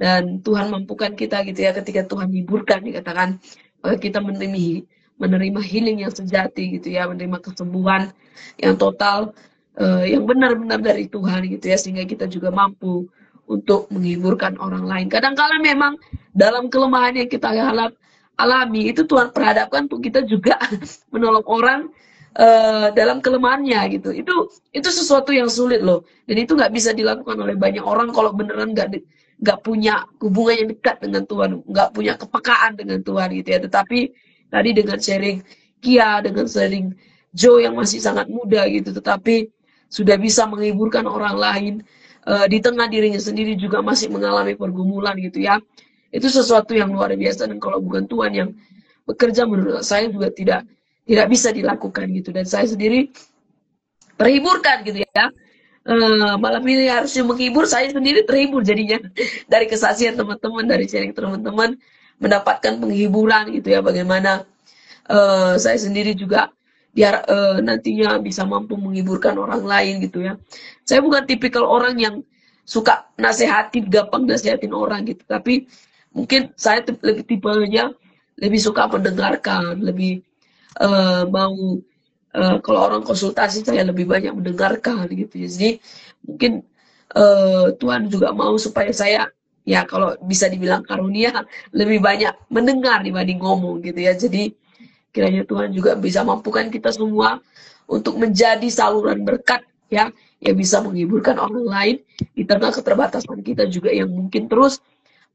Dan Tuhan mampukan kita gitu ya, ketika Tuhan hiburkan, dikatakan kita menerima healing yang sejati gitu ya, menerima kesembuhan yang total, yang benar-benar dari Tuhan gitu ya, sehingga kita juga mampu untuk menghiburkan orang lain. Kadang-kala memang dalam kelemahan yang kita alami itu Tuhan perhadapkan untuk kita juga menolong orang dalam kelemahannya gitu. Itu sesuatu yang sulit loh, dan itu nggak bisa dilakukan oleh banyak orang kalau beneran nggak punya hubungan yang dekat dengan Tuhan, nggak punya kepekaan dengan Tuhan gitu ya. Tetapi tadi dengan sharing Kia, dengan sharing Joe yang masih sangat muda gitu, tetapi sudah bisa menghiburkan orang lain, di tengah dirinya sendiri juga masih mengalami pergumulan gitu ya. Itu sesuatu yang luar biasa, dan kalau bukan Tuhan yang bekerja, menurut saya juga tidak bisa dilakukan gitu. Dan saya sendiri terhiburkan gitu ya. Malam ini harusnya menghibur, saya sendiri terhibur jadinya dari kesaksian teman-teman, dari sharing teman-teman, mendapatkan penghiburan gitu ya. Bagaimana saya sendiri juga biar nantinya bisa mampu menghiburkan orang lain gitu ya. Saya bukan tipikal orang yang suka nasehatin, gampang nasehatin orang gitu. Tapi mungkin saya lebih tipenya lebih suka mendengarkan, lebih mau kalau orang konsultasi saya lebih banyak mendengarkan gitu. Jadi mungkin Tuhan juga mau supaya saya, ya kalau bisa dibilang karunia, lebih banyak mendengar dibanding ngomong gitu ya. Jadi kiranya Tuhan juga bisa mampukan kita semua untuk menjadi saluran berkat ya, yang bisa menghiburkan orang lain di tengah keterbatasan kita juga yang mungkin terus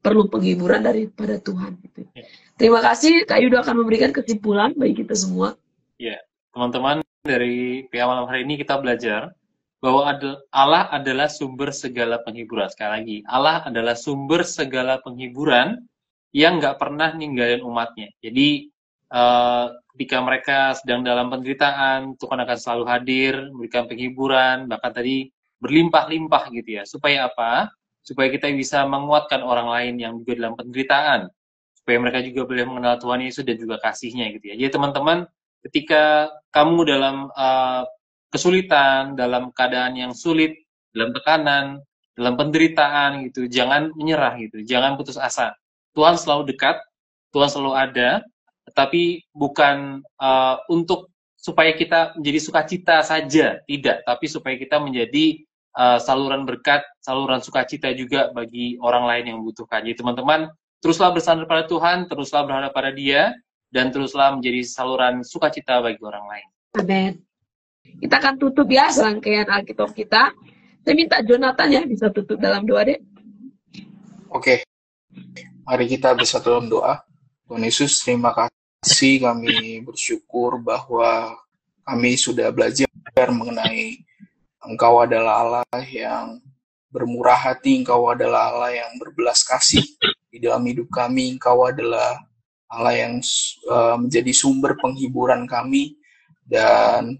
perlu penghiburan daripada Tuhan gitu. Ya. Terima kasih, Kak Yudo akan memberikan kesimpulan bagi kita semua. Ya, teman-teman, dari PA malam hari ini kita belajar bahwa Allah adalah sumber segala penghiburan. Sekali lagi, Allah adalah sumber segala penghiburan yang nggak pernah ninggalin umatnya. Jadi ketika mereka sedang dalam penderitaan, Tuhan akan selalu hadir, memberikan penghiburan, bahkan tadi berlimpah-limpah gitu ya. Supaya apa? Supaya kita bisa menguatkan orang lain yang juga dalam penderitaan. Supaya mereka juga boleh mengenal Tuhan Yesus dan juga kasih-Nya gitu ya. Jadi teman-teman, ketika kamu dalam kesulitan, dalam keadaan yang sulit, dalam tekanan, dalam penderitaan gitu, jangan menyerah gitu, jangan putus asa. Tuhan selalu dekat, Tuhan selalu ada, tetapi bukan untuk supaya kita menjadi sukacita saja, tidak, tapi supaya kita menjadi saluran berkat, saluran sukacita juga bagi orang lain yang membutuhkan. Jadi teman-teman, teruslah bersandar pada Tuhan, teruslah berharap pada Dia, dan teruslah menjadi saluran sukacita bagi orang lain. Amin. Kita akan tutup ya serangkaian Alkitab kita. Saya minta Jonathan ya bisa tutup dalam doa deh. Oke, mari kita bersatu dalam doa. Tuhan Yesus, terima kasih, kami bersyukur bahwa kami sudah belajar mengenai Engkau adalah Allah yang bermurah hati, Engkau adalah Allah yang berbelas kasih di dalam hidup kami, Engkau adalah Allah yang menjadi sumber penghiburan kami, dan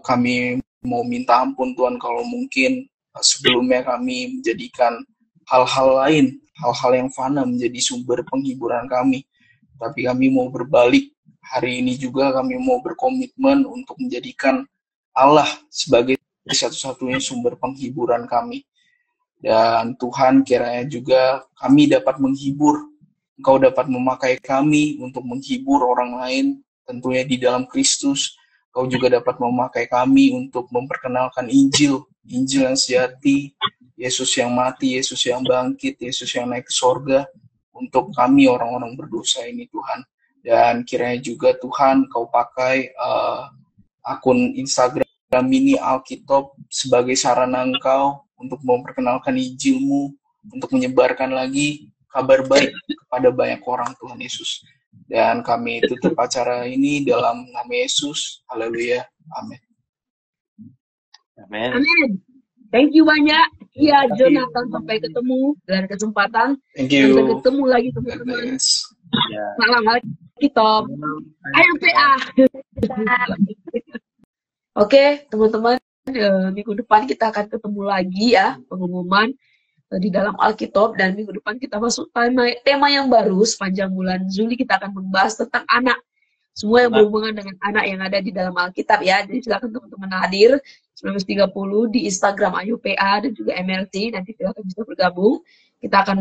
kami mau minta ampun Tuhan kalau mungkin sebelumnya kami menjadikan hal-hal lain, hal-hal yang fana menjadi sumber penghiburan kami. Tapi kami mau berbalik. Hari ini juga kami mau berkomitmen untuk menjadikan Allah sebagai satu-satunya sumber penghiburan kami. Dan Tuhan, kiranya juga kami dapat menghibur. Engkau dapat memakai kami untuk menghibur orang lain, tentunya di dalam Kristus. Engkau juga dapat memakai kami untuk memperkenalkan Injil yang sejati, Yesus yang mati, Yesus yang bangkit, Yesus yang naik ke sorga, untuk kami orang-orang berdosa ini Tuhan. Dan kiranya juga Tuhan Kau pakai akun Instagram ini Alkitab sebagai sarana Engkau untuk memperkenalkan Injil-Mu, untuk menyebarkan lagi kabar baik kepada banyak orang, Tuhan Yesus. Dan kami tutup acara ini dalam nama Yesus. Haleluya. Amin. Amin. Amin. Thank you banyak. Ya, Jonathan, sampai ketemu dan kesempatan. Thank you. Sampai ketemu lagi teman-teman. Ya. Salam Alkitab. Ayo PA. Oke, teman-teman, minggu depan kita akan ketemu lagi ya, pengumuman di dalam Alkitab, dan minggu depan kita masuk tema yang baru. Sepanjang bulan Juli kita akan membahas tentang anak. Semua yang berhubungan dengan anak yang ada di dalam Alkitab ya. Jadi silakan teman-teman hadir 19.30 di Instagram AYUPA dan juga MLT. Nanti silakan bisa bergabung. Kita akan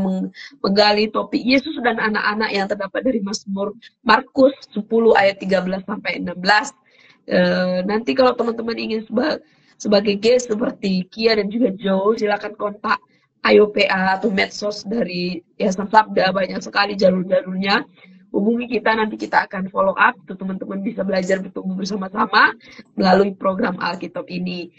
menggali topik Yesus dan anak-anak yang terdapat dari Mazmur Markus 10 ayat 13 sampai 16. Nanti kalau teman-teman ingin sebagai guest seperti Kia dan juga Joe, silakan kontak AYUPA atau medsos dari Yayasan Sabda. Banyak sekali jalur-jalurnya. Hubungi kita, nanti kita akan follow up. Teman-teman bisa belajar bertumbuh bersama-sama melalui program Alkitab ini.